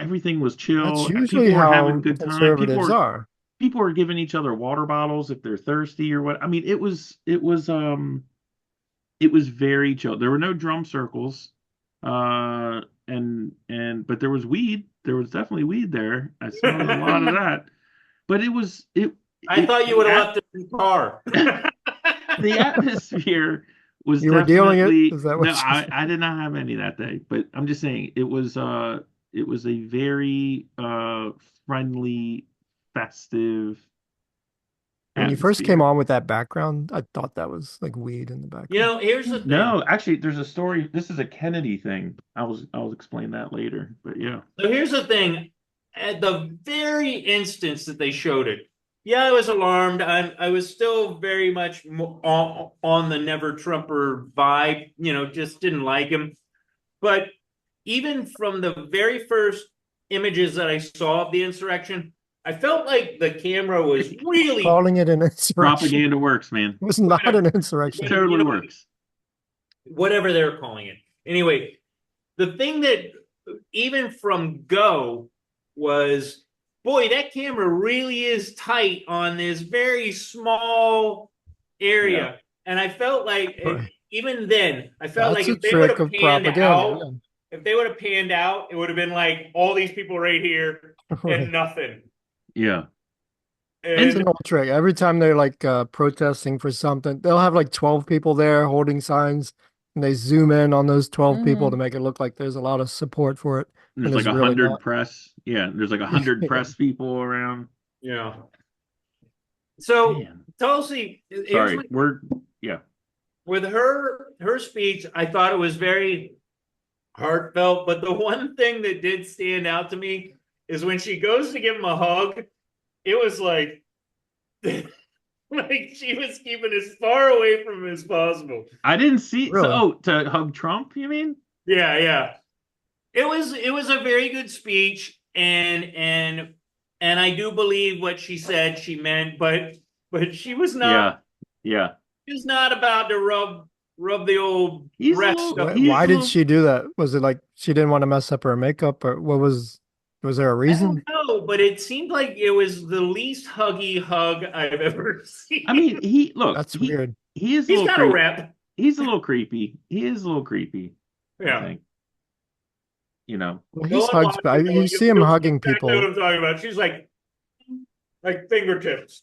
Everything was That's chill. usually People were having a how good time. conservatives are. People were giving each other water bottles if they're thirsty or what. I mean, it was very chill. There were no drum circles. And but there was weed. There was definitely weed there. I smelled a lot of that. But I thought you would have left the it in the car. the atmosphere was You were dealing it? definitely Is that no, what you said? I did not have any that day, but I'm just saying it was a very friendly, festive When you first came atmosphere. on with that background, I thought that was like weed in the background. Here's the thing. No, actually, there's a story. This is a Kennedy thing. I'll explain that later. But yeah. So here's the thing. At the very instance that they showed it, yeah, I was alarmed. I was still very much on the never Trumper vibe, just didn't like him. But even from the very first images that I saw of the insurrection, I felt like the camera was really Calling it an insurrection. Propaganda works, man. It was not an insurrection. It totally works. whatever they're calling it. Anyway, the thing that even from go was, boy, that camera really is tight on this very small area. Yeah. And I felt like Right. even then, I felt That's like a if they would trick have of panned propaganda. out, if they would have panned out, it would have been like all these people right here Yeah. Right. and nothing. Yeah. It's an And old trick. Every time they're like protesting for something, they'll have like 12 people there holding signs, and they zoom in on those 12 people to make it look like there's a lot of support for it. And And there's like there's really 100 not. press. Yeah, there's like 100 Yeah. press people around. yeah. So Man. Tulsi, here's Sorry, my yeah. with her speech, I thought it was very heartfelt. But the one thing that did stand out to me is when she goes to give him a hug, it was like like she was keeping as far away from him as possible. I didn't see Really? so to hug Trump, you mean? Yeah, yeah. It was a very good speech, and I do believe what she said she meant, but she was not Yeah. she's not about to rub the old He's a breath little- stuff. Why a did little- she do that? Was it like she didn't want to mess up her makeup, or what was there a I reason? don't know, but it seemed like it was the least huggy hug I've ever seen. I mean, That's weird. He is a he's little got a creepy. rep. He's a little creepy. He is a little creepy, I Yeah. think. You know. Well, Go he's and hugs, watch but it, though. you see him You'll hugging exactly what people. I'm talking about. She's like fingertips.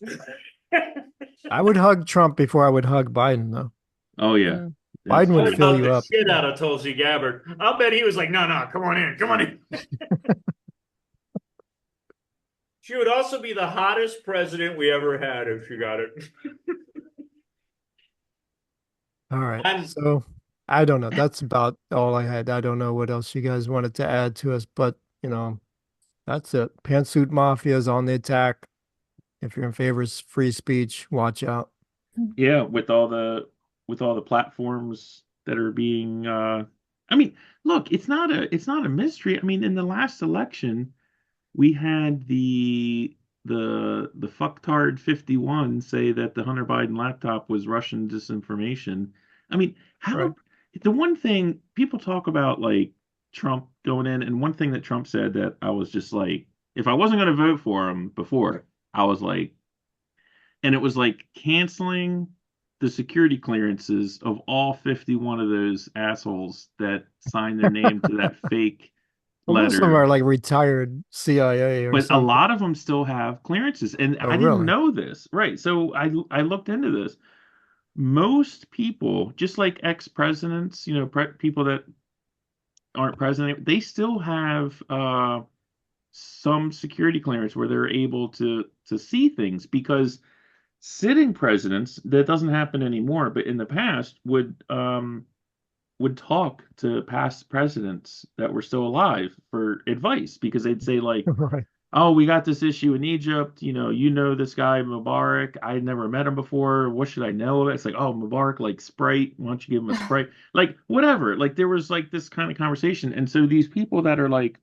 I would hug Trump before I would hug Biden, though. Oh yeah. Mm. That's Biden would true. fill Hug you the up. shit out of Tulsi Gabbard. I'll bet he was like, no, come on in. She would also be the hottest president we ever had if she got it. All right. I'm- So I don't know. That's about all I had. I don't know what else you guys wanted to add to us, but that's it. Pantsuit Mafia is on the attack. If you're in favor of free speech, watch out. Yeah, with all the platforms that are being I mean, look, it's not a mystery. I mean, in the last election, we had the fucktard 51 say that the Hunter Biden laptop was Russian disinformation. I mean, Right. the one thing people talk about like Trump going in, and one thing that Trump said that I was just like, if I wasn't going to vote for him before, I was like, and it was like canceling the security clearances of all 51 of those assholes that signed their name to that fake Most of them letter. are like retired CIA or But a something. lot of them still have clearances, and Oh, I didn't really? know this. Right. So I looked into this. Most people, just like ex-presidents, people that aren't president, they still have some security clearance where they're able to see things, because sitting presidents, that doesn't happen anymore, but in the past would talk to past presidents that were still alive for advice, because they'd say like, Right. oh, we got this issue in Egypt. You know this guy Mubarak. I had never met him before. What should I know? It's like, oh, Mubarak like Sprite. Why don't you give him a Sprite? Like whatever. Like there was like this kind of conversation, and so these people that are like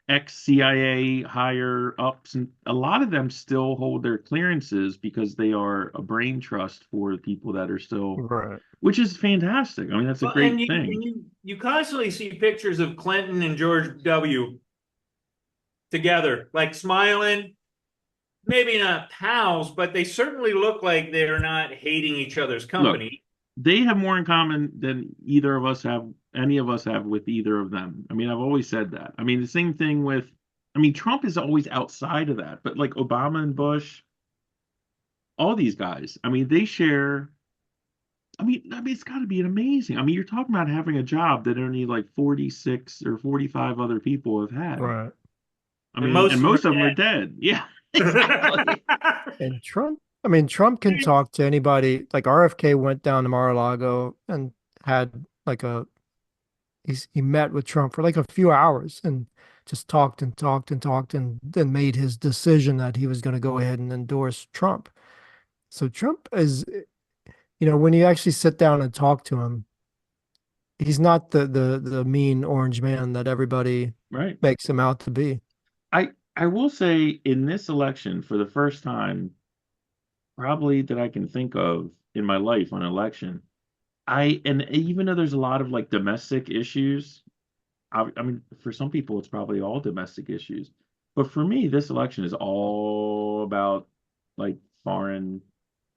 ex-CIA higher ups, and a lot of them still hold their clearances because they are a brain trust for people that are still, Right. which is fantastic. I mean, that's a Well, and great you, thing. and you you constantly see pictures of Clinton and George W. together, like smiling. Maybe not pals, but they certainly look like they're not hating each other's Look, company. they have more in common than either of us have, any of us have with either of them. I mean, I've always said that. I mean, the same thing with, I mean, Trump is always outside of that, but like Obama and Bush, all these guys, I mean, they share. I mean, it's got to be an amazing. I mean, you're talking about having a job that only like 46 or 45 other people have had. Right. I And mean, most and of them most of them are are dead. Yeah, dead. exactly. And Trump, I mean, Trump can talk to anybody. Like RFK went down to Mar-a-Lago and had like he met with Trump for like a few hours and just talked and talked and talked and then made his decision that he was going to go ahead and endorse Trump. So Trump is, when you actually sit down and talk to him, he's not the mean orange man that everybody Right. makes him out to be. I will say in this election, for the first time, probably that I can think of in my life on an election, and even though there's a lot of like domestic issues, I mean, for some people it's probably all domestic issues, but for me, this election is all about like foreign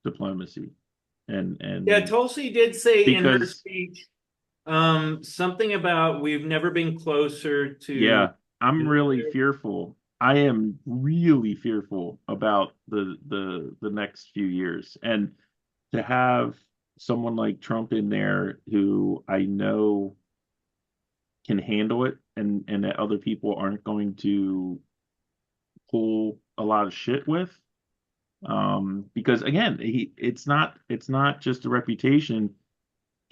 diplomacy, Yeah, and Tulsi did say in her because speech something about we've never been closer to yeah, I'm really nuclear. fearful. I am really fearful about the next few years, and to have someone like Trump in there who I know can handle it, and that other people aren't going to pull a lot of shit with. Because again, it's not just a reputation.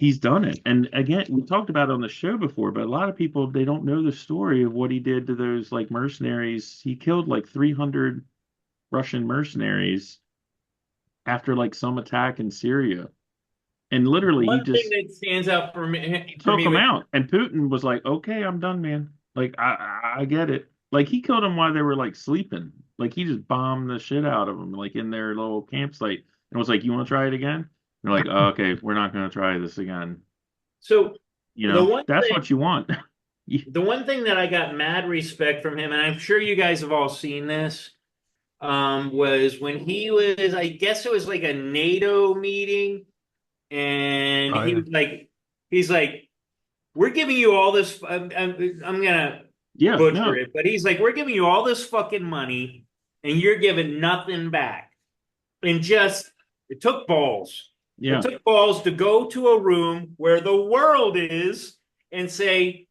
He's done it. And again, we talked about it on the show before, but a lot of people, they don't know the story of what he did to those like mercenaries. He killed like 300 Russian mercenaries after like some attack in Syria. And literally he One thing just that stands out for took me them with out. And Putin was like, "Okay, I'm done, man. Like I get it." Like he killed them while they were like sleeping. Like he just bombed the shit out of them, like in their little campsite, and was like, "You want to try it again?" And they're like, oh, "Okay, we're not going to try this again." so You the know, one that's thing what you want. the one thing that I got mad respect from him, and I'm sure you guys have all seen this, was when he was, I guess it was like a NATO meeting, and Oh he yeah. was like, he's like, we're giving you all this. I'm gonna Yeah, butcher no, it, but he's like, we're giving you all this fucking money, and you're giving nothing back. And just it took balls. It yeah. took balls to go to a room where the world is and say,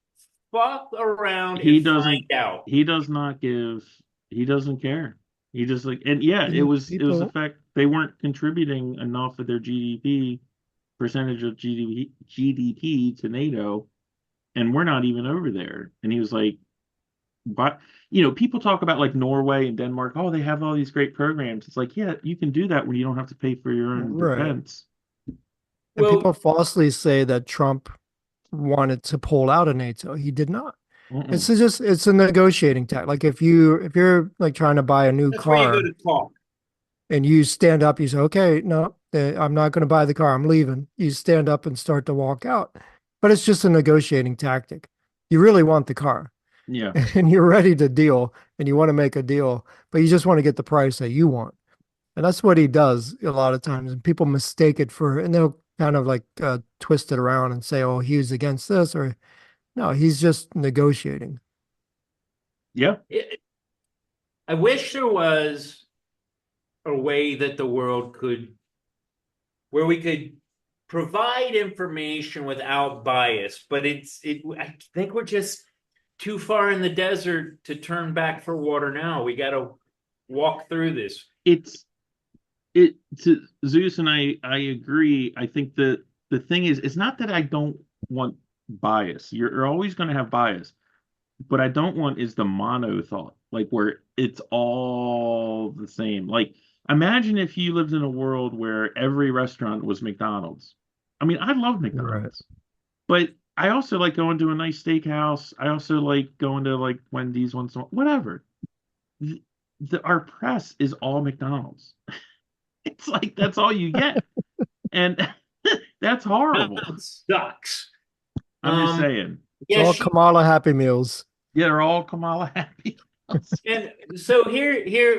fuck around He and doesn't. find out. He does not give. He doesn't care. He just like, and yeah, it was the People, fact they weren't contributing enough of their GDP percentage of GDP to NATO, and we're not even over there. And he was like, but people talk about like Norway and Denmark, oh, they have all these great programs. It's like, yeah, you can do that when you don't have to pay for your own right. defense. And Well, people falsely say that Trump wanted to pull out of NATO. He did not. Mm-mm. It's a negotiating tactic. Like if you're like trying to buy a new that's where you go car to talk. and you stand up, you say, okay, no, I'm not going to buy the car. I'm leaving. You stand up and start to walk out. But it's just a negotiating tactic. You really want the car Yeah, and you're ready to deal and you want to make a deal, but you just want to get the price that you want. And that's what he does a lot of times. And people mistake it for, and they'll kind of like twist it around and say, oh, he was against this, or no, he's just negotiating. yeah. I wish there was a way that the world could, where we could provide information without bias, but I think we're just too far in the desert to turn back for water now. We got to walk through this. It's it to Zeus, and I agree. I think that the thing is, it's not that I don't want bias. You're always going to have bias. what I don't want is the mono thought, like where it's all the same. Like, imagine if you lived in a world where every restaurant was McDonald's. I mean, I love Right. McDonald's, but I also like going to a nice steakhouse. I also like going to like Wendy's once in a while, whatever. Our press is all McDonald's. It's like that's all you get. And that's horrible. It sucks. I'm just saying. It's Yeah, all Kamala Happy Meals. Yeah, they're all Kamala happy. and so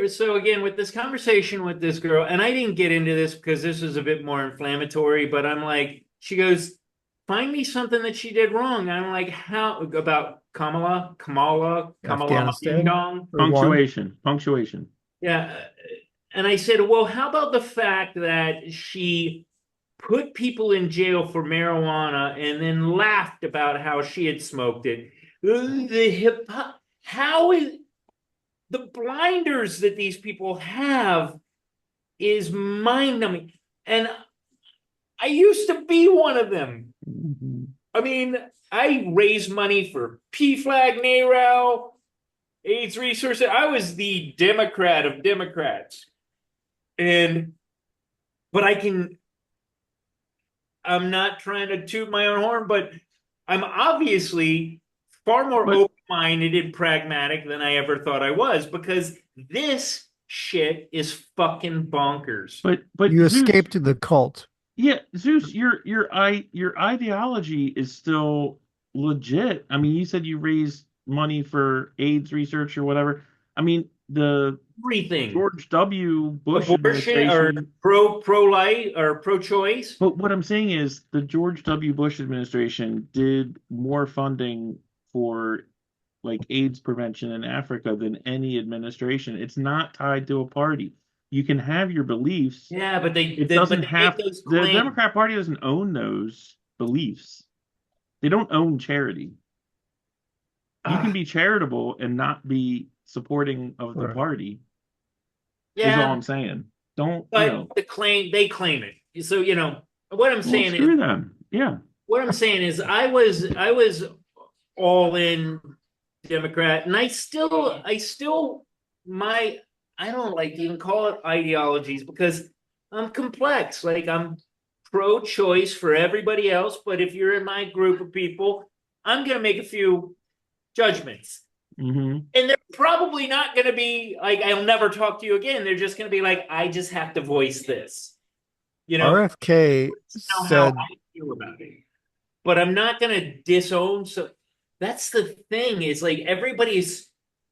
so again, with this conversation with this girl, and I didn't get into this because this is a bit more inflammatory, but I'm like, she goes, find me something that she did wrong. And I'm like, how about Kamala, Afghanistan. Ding Dong? Punctuation. Yeah. And I said, well, how about the fact that she put people in jail for marijuana and then laughed about how she had smoked it? How is the blinders that these people have is mind-numbing. And I used to be one of them. Mm-hmm. I mean, I raised money for PFLAG, NARAL, AIDS Resource. I was the Democrat of Democrats. But I'm not trying to toot my own horn, but I'm obviously far more open-minded and pragmatic than I ever thought I was, because this shit is fucking bonkers. But You Zeus, escaped the cult. Yeah, Zeus, your ideology is still legit. I mean, you said you raised money for AIDS research or whatever. I mean, the Everything. George W. Bush Abortion or administration. pro-life or pro-choice. But what I'm saying is the George W. Bush administration did more funding for like AIDS prevention in Africa than any administration. It's not tied to a party. You can have your beliefs. Yeah, but It doesn't have the Democrat Party doesn't own those beliefs. They don't own charity. You can be charitable and not be supporting of the party. Is all I'm saying. Don't, but they claim it. So what I'm saying screw is them. Yeah. What I'm saying is I was all in Democrat, and I don't like to even call it ideologies because I'm complex. Like, I'm pro-choice for everybody else, but if you're in my group of people, I'm going to make a few judgments. Mm-hmm. And they're probably not going to be like, I'll never talk to you again. They're just going to be like, I just have to voice this. RFK how said, I feel about it. But I'm not going to disown. So that's the thing. Is like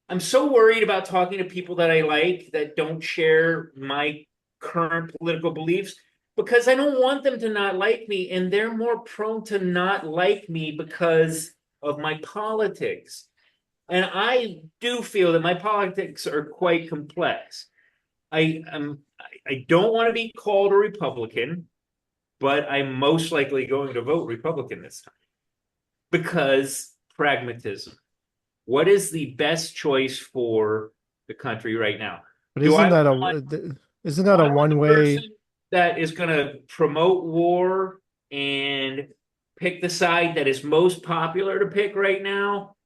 I'm so worried about talking to people that I like that don't share my current political beliefs, because I don't want them to not like me, and they're more prone to not like me because of my politics. And I do feel that my politics are quite complex. I don't want to be called a Republican, but I'm most likely going to vote Republican this time because pragmatism. What is the best choice for the country right now? But isn't that a one-way that is going to promote war and pick the side that is most popular to pick right now?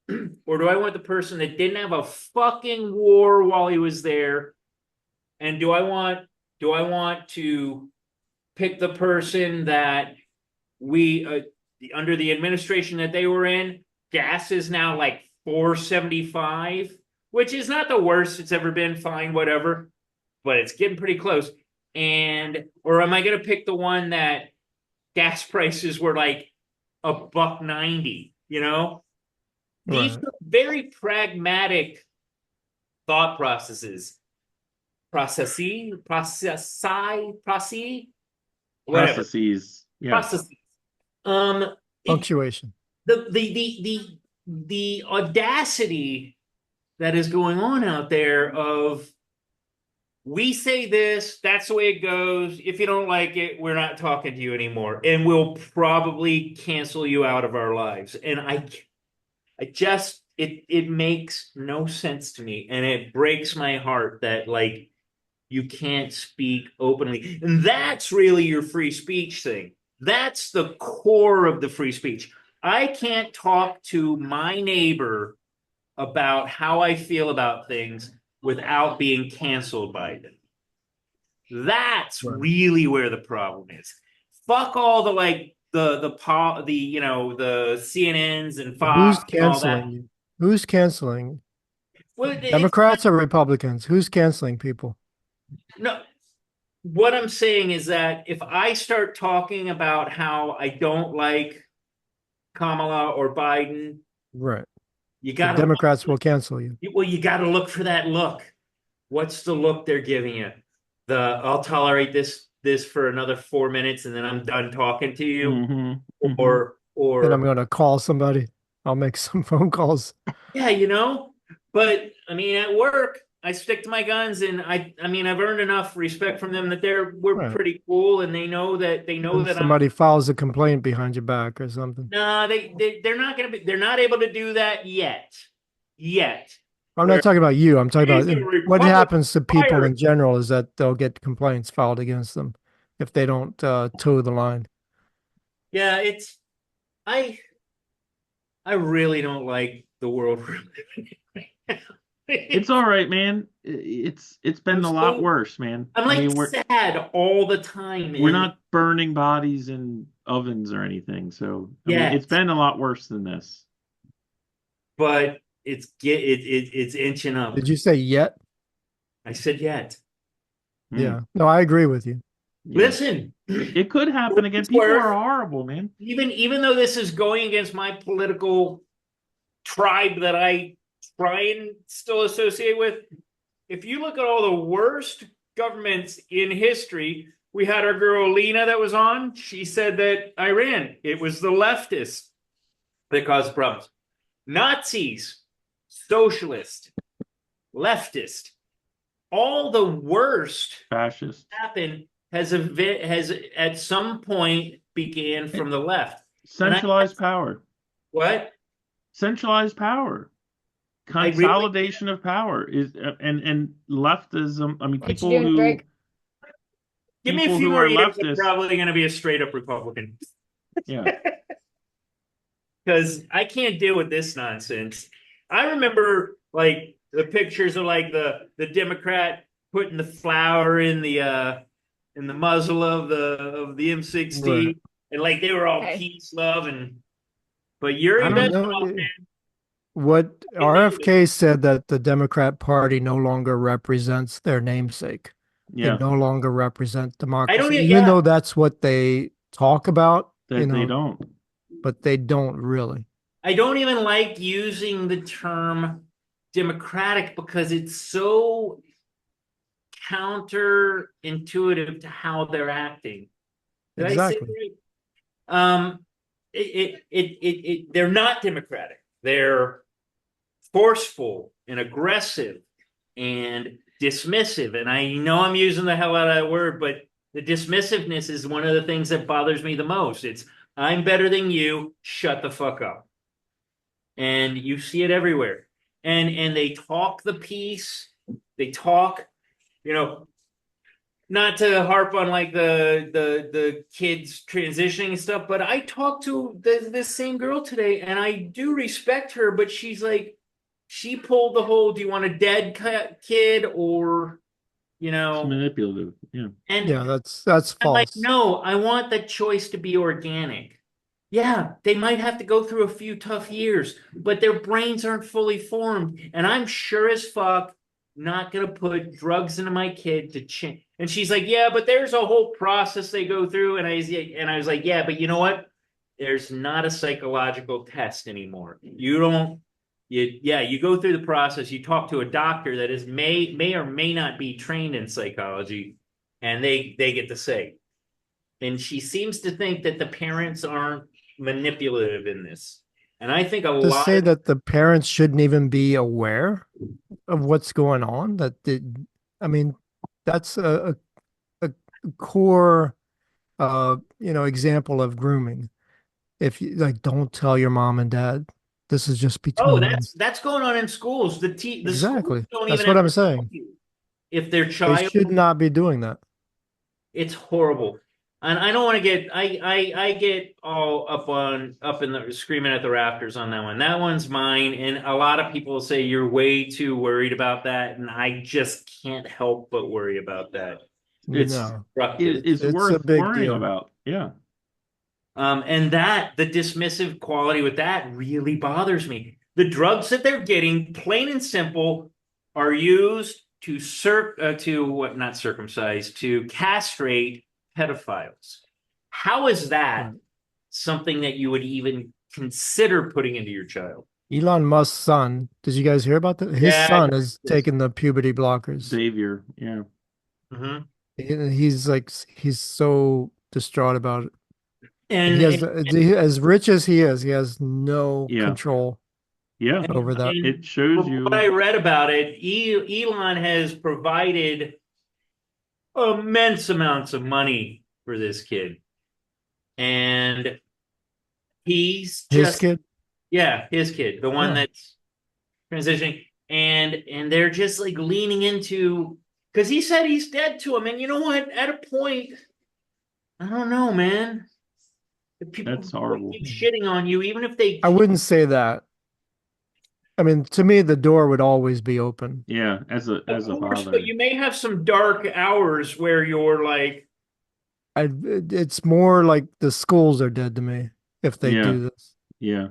Or do I want the person that didn't have a fucking war while he was there? And do I want to pick the person that we under the administration that they were in, gas is now like $4.75, which is not the worst it's ever been, fine, whatever, but it's getting pretty close. Or am I going to pick the one that gas prices were like $1.90, These are very pragmatic thought processes. Processes. Punctuation. The audacity that is going on out there of, we say this, that's the way it goes. If you don't like it, we're not talking to you anymore, and we'll probably cancel you out of our lives. And it makes no sense to me, and it breaks my heart that like you can't speak openly. And that's really your free speech thing. That's the core of the free speech. I can't talk to my neighbor about how I feel about things without being canceled by them. That's Right. really where the problem is. Fuck all the the CNNs and Who's Fox and all that. canceling you? Who's canceling? Well, it's Democrats or Republicans? Who's canceling people? no. What I'm saying is that if I start talking about how I don't like Kamala or Biden, Right. you The got to Democrats will cancel you. you got to look for that look. What's the look they're giving you? I'll tolerate this for another 4 minutes and then I'm done talking to you, Mm-hmm. Then I'm or going to call somebody. I'll make some phone calls. yeah, But I mean, at work, I stick to my guns, and I mean, I've earned enough respect from them that we're Right. pretty cool, and they know that And somebody files a complaint behind your back or something. No, they're not going to be. They're not able to do that yet. I'm not talking about you. I'm talking It is about a what Republican happens to people fire. in general is that they'll get complaints filed against them if they don't toe the line. Yeah, I really don't like the world we're living in right now. It's all right, man. It's been a lot worse, man. I'm like we're sad all the time. we're not burning bodies in ovens or anything, so I mean, it's been a lot worse than this. But it's inching up. Did you say yet? I said yet. Yeah. No, I agree with you. Yeah. Listen, it could happen again. People are horrible, man. Even though this is going against my political tribe that I try and still associate with, if you look at all the worst governments in history, we had our girl Lena that was on. She said that Iran, it was the leftists that caused problems. Nazis, socialist, leftist, all the worst Fascist happened has at some point began from the left. centralized power. What? Centralized power. Consolidation of power is and leftism. I mean, What people you doing, who Drake? Give me a people few who more are years, I'm leftists. probably going to be a straight up Republican. Yeah. Because I can't deal with this nonsense. I remember like the pictures of like the Democrat putting the flower in the muzzle of the M60, Right. and like they were all Okay. peace, love, but you're I in don't bed. know. What RFK said that the Democrat Party no longer represents their namesake. Yeah. They no longer represent democracy, don't even though that's what they talk about. That they don't. But they don't really. I don't even like using the term democratic because it's so counterintuitive to how they're acting. Did Exactly. I say right? They're not democratic. They're forceful and aggressive and dismissive. And I know I'm using the hell out of that word, but the dismissiveness is one of the things that bothers me the most. It's I'm better than you, shut the fuck up. And you see it everywhere. And they talk the piece, they talk, not to harp on like the kids transitioning and stuff, but I talked to this same girl today and I do respect her, but she's like, she pulled the whole, do you want a dead kid or, It's manipulative. Yeah. And yeah, that's false. I'm like, no, I want the choice to be organic. Yeah, they might have to go through a few tough years, but their brains aren't fully formed. And I'm sure as fuck not going to put drugs into my kid to change. And she's like, yeah, but there's a whole process they go through. And I was like, yeah, but you know what? There's not a psychological test anymore. You go through the process. You talk to a doctor that may or may not be trained in psychology, and they get to say. And she seems to think that the parents aren't manipulative in this. And I think to say that the parents shouldn't even be aware of what's going on. That's a core, example of grooming. If you don't tell your mom and dad, this is just between. Oh, that's going on in schools. The exactly. Schools don't that's even what I'm saying. if their child, they should not be doing that. It's horrible. And I don't want to get I get all up in the screaming at the rafters on that one. That one's mine, and a lot of people say you're way too worried about that, and I just can't help but worry about that. It's It's No, destructive. it's it's a worth big worrying deal. about. Yeah. And that the dismissive quality with that really bothers me. The drugs that they're getting, plain and simple, are used to what not circumcise to castrate pedophiles. How is that Right. something that you would even consider putting into your child? Elon Musk's son, did you guys hear about that? His Yeah. son is taking the puberty blockers. Xavier. Yeah. Mm-hmm. He's like, he's so distraught about it. And, He has, as rich as he is, he has no Yeah. control Yeah. over that. It shows from you. what I read about it, Elon has provided immense amounts of money for this kid. And he's His just, kid, yeah, his kid, the one Yeah. that's transitioning. And they're just like leaning into, because he said he's dead to him. And you know what? At a point, I don't know, man. If people That's horrible. keep shitting on you, even if they I wouldn't say that. I mean, to me, the door would always be open. Yeah. As a of course, father. but you may have some dark hours where you're like, It's more like the schools are dead to me if they Yeah. do this. Yeah.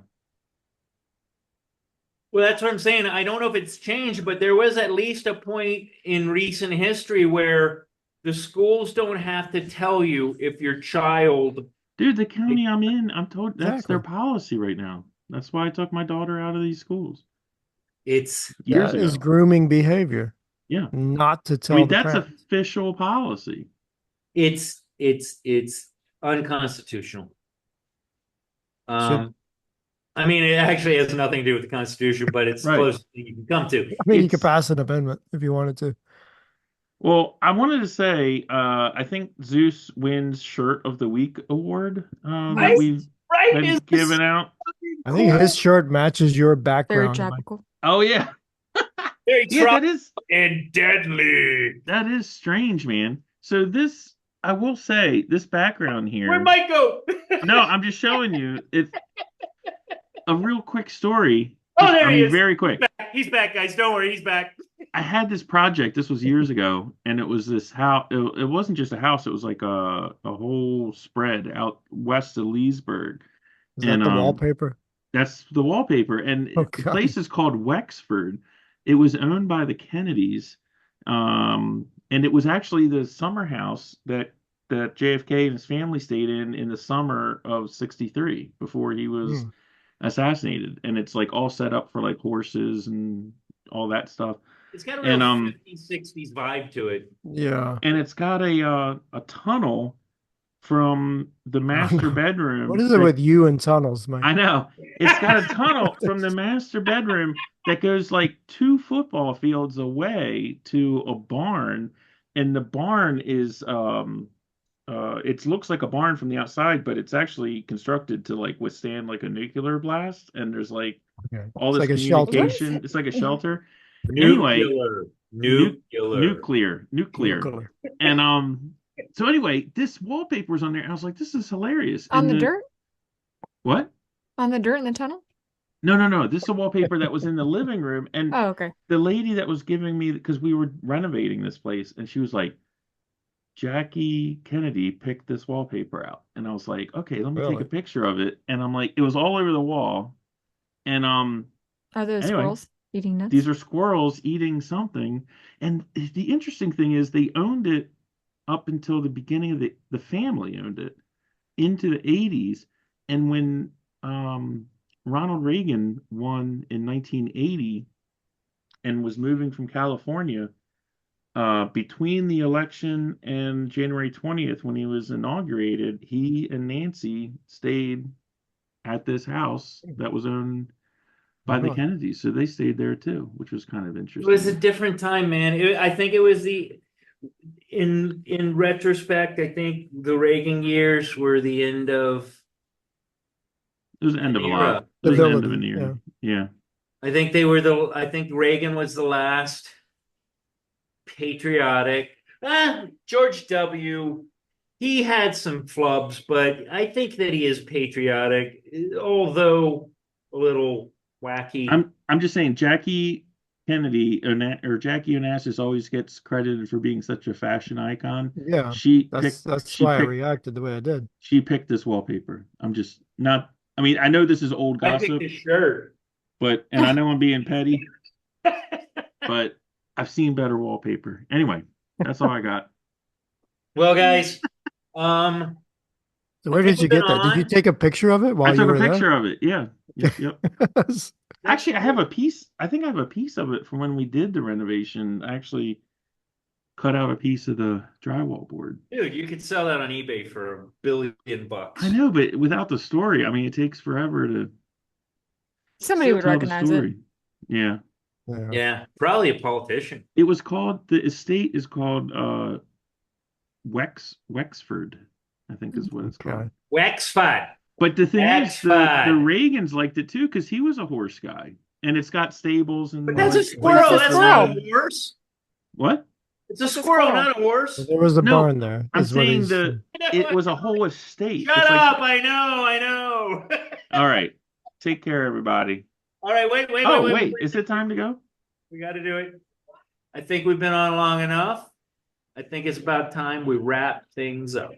well, that's what I'm saying. I don't know if it's changed, but there was at least a point in recent history where the schools don't have to tell you if your child. Dude, the county I'm in, I'm told that's their Exactly. policy right now. That's why I took my daughter out of these schools It's years That is ago. grooming behavior, Yeah. not to I tell mean, the that's parent. official policy. it's unconstitutional. Should, I mean, it actually has nothing to do with the Constitution, but it's Right. close you can come to. I mean, you could It's pass an amendment if you wanted to. well, I wanted to say, I think Zeus wins Shirt of the Week award that Right, we've right? been Is given out. I think his shirt matches your Very background, Mike. tropical. Oh yeah, very yeah. tropical and deadly. That is strange, man. So this, I will say, this background Where'd here. Mike go? No, I'm just showing you. It's a real quick story. Oh, Just, there I he mean, is. very quick. He's back, guys. Don't worry, he's back. I had this project. This was years ago, and it was this house. It wasn't just a house. It was like a whole spread out west of Leesburg, Is and that the wallpaper? that's the wallpaper. And Oh, the God. place is called Wexford. It was owned by the Kennedys, and it was actually the summer house that JFK and his family stayed in the summer of '63 before he was Hmm. assassinated. And it's like all set up for like horses and all that stuff. It's got a And real 50s, 60s vibe to it. Yeah. and it's got a tunnel from the master bedroom. What is it with you and tunnels, Mike? I know. It's got a tunnel from the master bedroom that goes like 2 football fields away to a barn, and the barn is it looks like a barn from the outside, but it's actually constructed to like withstand like a nuclear blast, and there's like Okay. all It's this like a shelter. communication. It's like a shelter. Anyway, nuclear. Nuclear. And so anyway, this wallpaper was on there. And I was like, this is hilarious. On And the dirt? What? On the dirt in the tunnel? No. This is a wallpaper that was in the living room. And Oh, okay. the lady that was giving me, because we were renovating this place, and she was like, Jackie Kennedy picked this wallpaper out. And I was like, okay, let me take Really? a picture of it. And I'm like, it was all over the wall. And Are those anyway, squirrels eating nuts? these are squirrels eating something. And the interesting thing is they owned it up until the beginning of the family owned it into the 80s. And when Ronald Reagan won in 1980 and was moving from California, between the election and January 20th, when he was inaugurated, he and Nancy stayed at this house that was owned by the Really? Kennedys. So they stayed there too, which was kind of It interesting. was a different time, man. I think it was in retrospect, I think the Reagan years were the end of It was the end of a era. lot. It was the end of an Civility, era. Yeah. I think Reagan was the last patriotic. George W. he had some flubs, but I think that he is patriotic, although a little wacky. I'm just saying Jackie Kennedy or Jackie Onassis always gets credited for being such a fashion icon. Yeah, She that's picked that's she why I picked reacted the way I did. she picked this wallpaper. I'm just not I mean, I know this is old I picked gossip, his shirt. and I know I'm being petty, but I've seen better wallpaper. Anyway, that's all I got. Well, guys, So where did you moving get that? Did you on. take a picture of it I while you took a were picture there? of it. Yeah. Yep. Actually, I have a piece. I think I have a piece of it from when we did the renovation. I actually cut out a piece of the drywall board. Dude, you could sell that on eBay for $1 billion. I know, but without the story, I mean, it takes forever to Somebody would tell the recognize it. story. Yeah. Yeah. Yeah, probably a politician. It was called, the estate is called Wexford, I think is what it's Okay. called. Wexford. But the thing is, the Wexford. Reagans liked it too because he was a horse guy, and it's got stables and But that's a like squirrel. That's a That's not a squirrel. horse. what? It's a That's a squirrel, squirrel. not a horse. There was a No, barn there. I'm Is what saying he's it was a whole estate. Shut It's like, up! I know. all right, take care, everybody. All right, wait. Oh, wait, is it time to go? We got to do it. I think we've been on long enough. I think it's about time we wrap things up.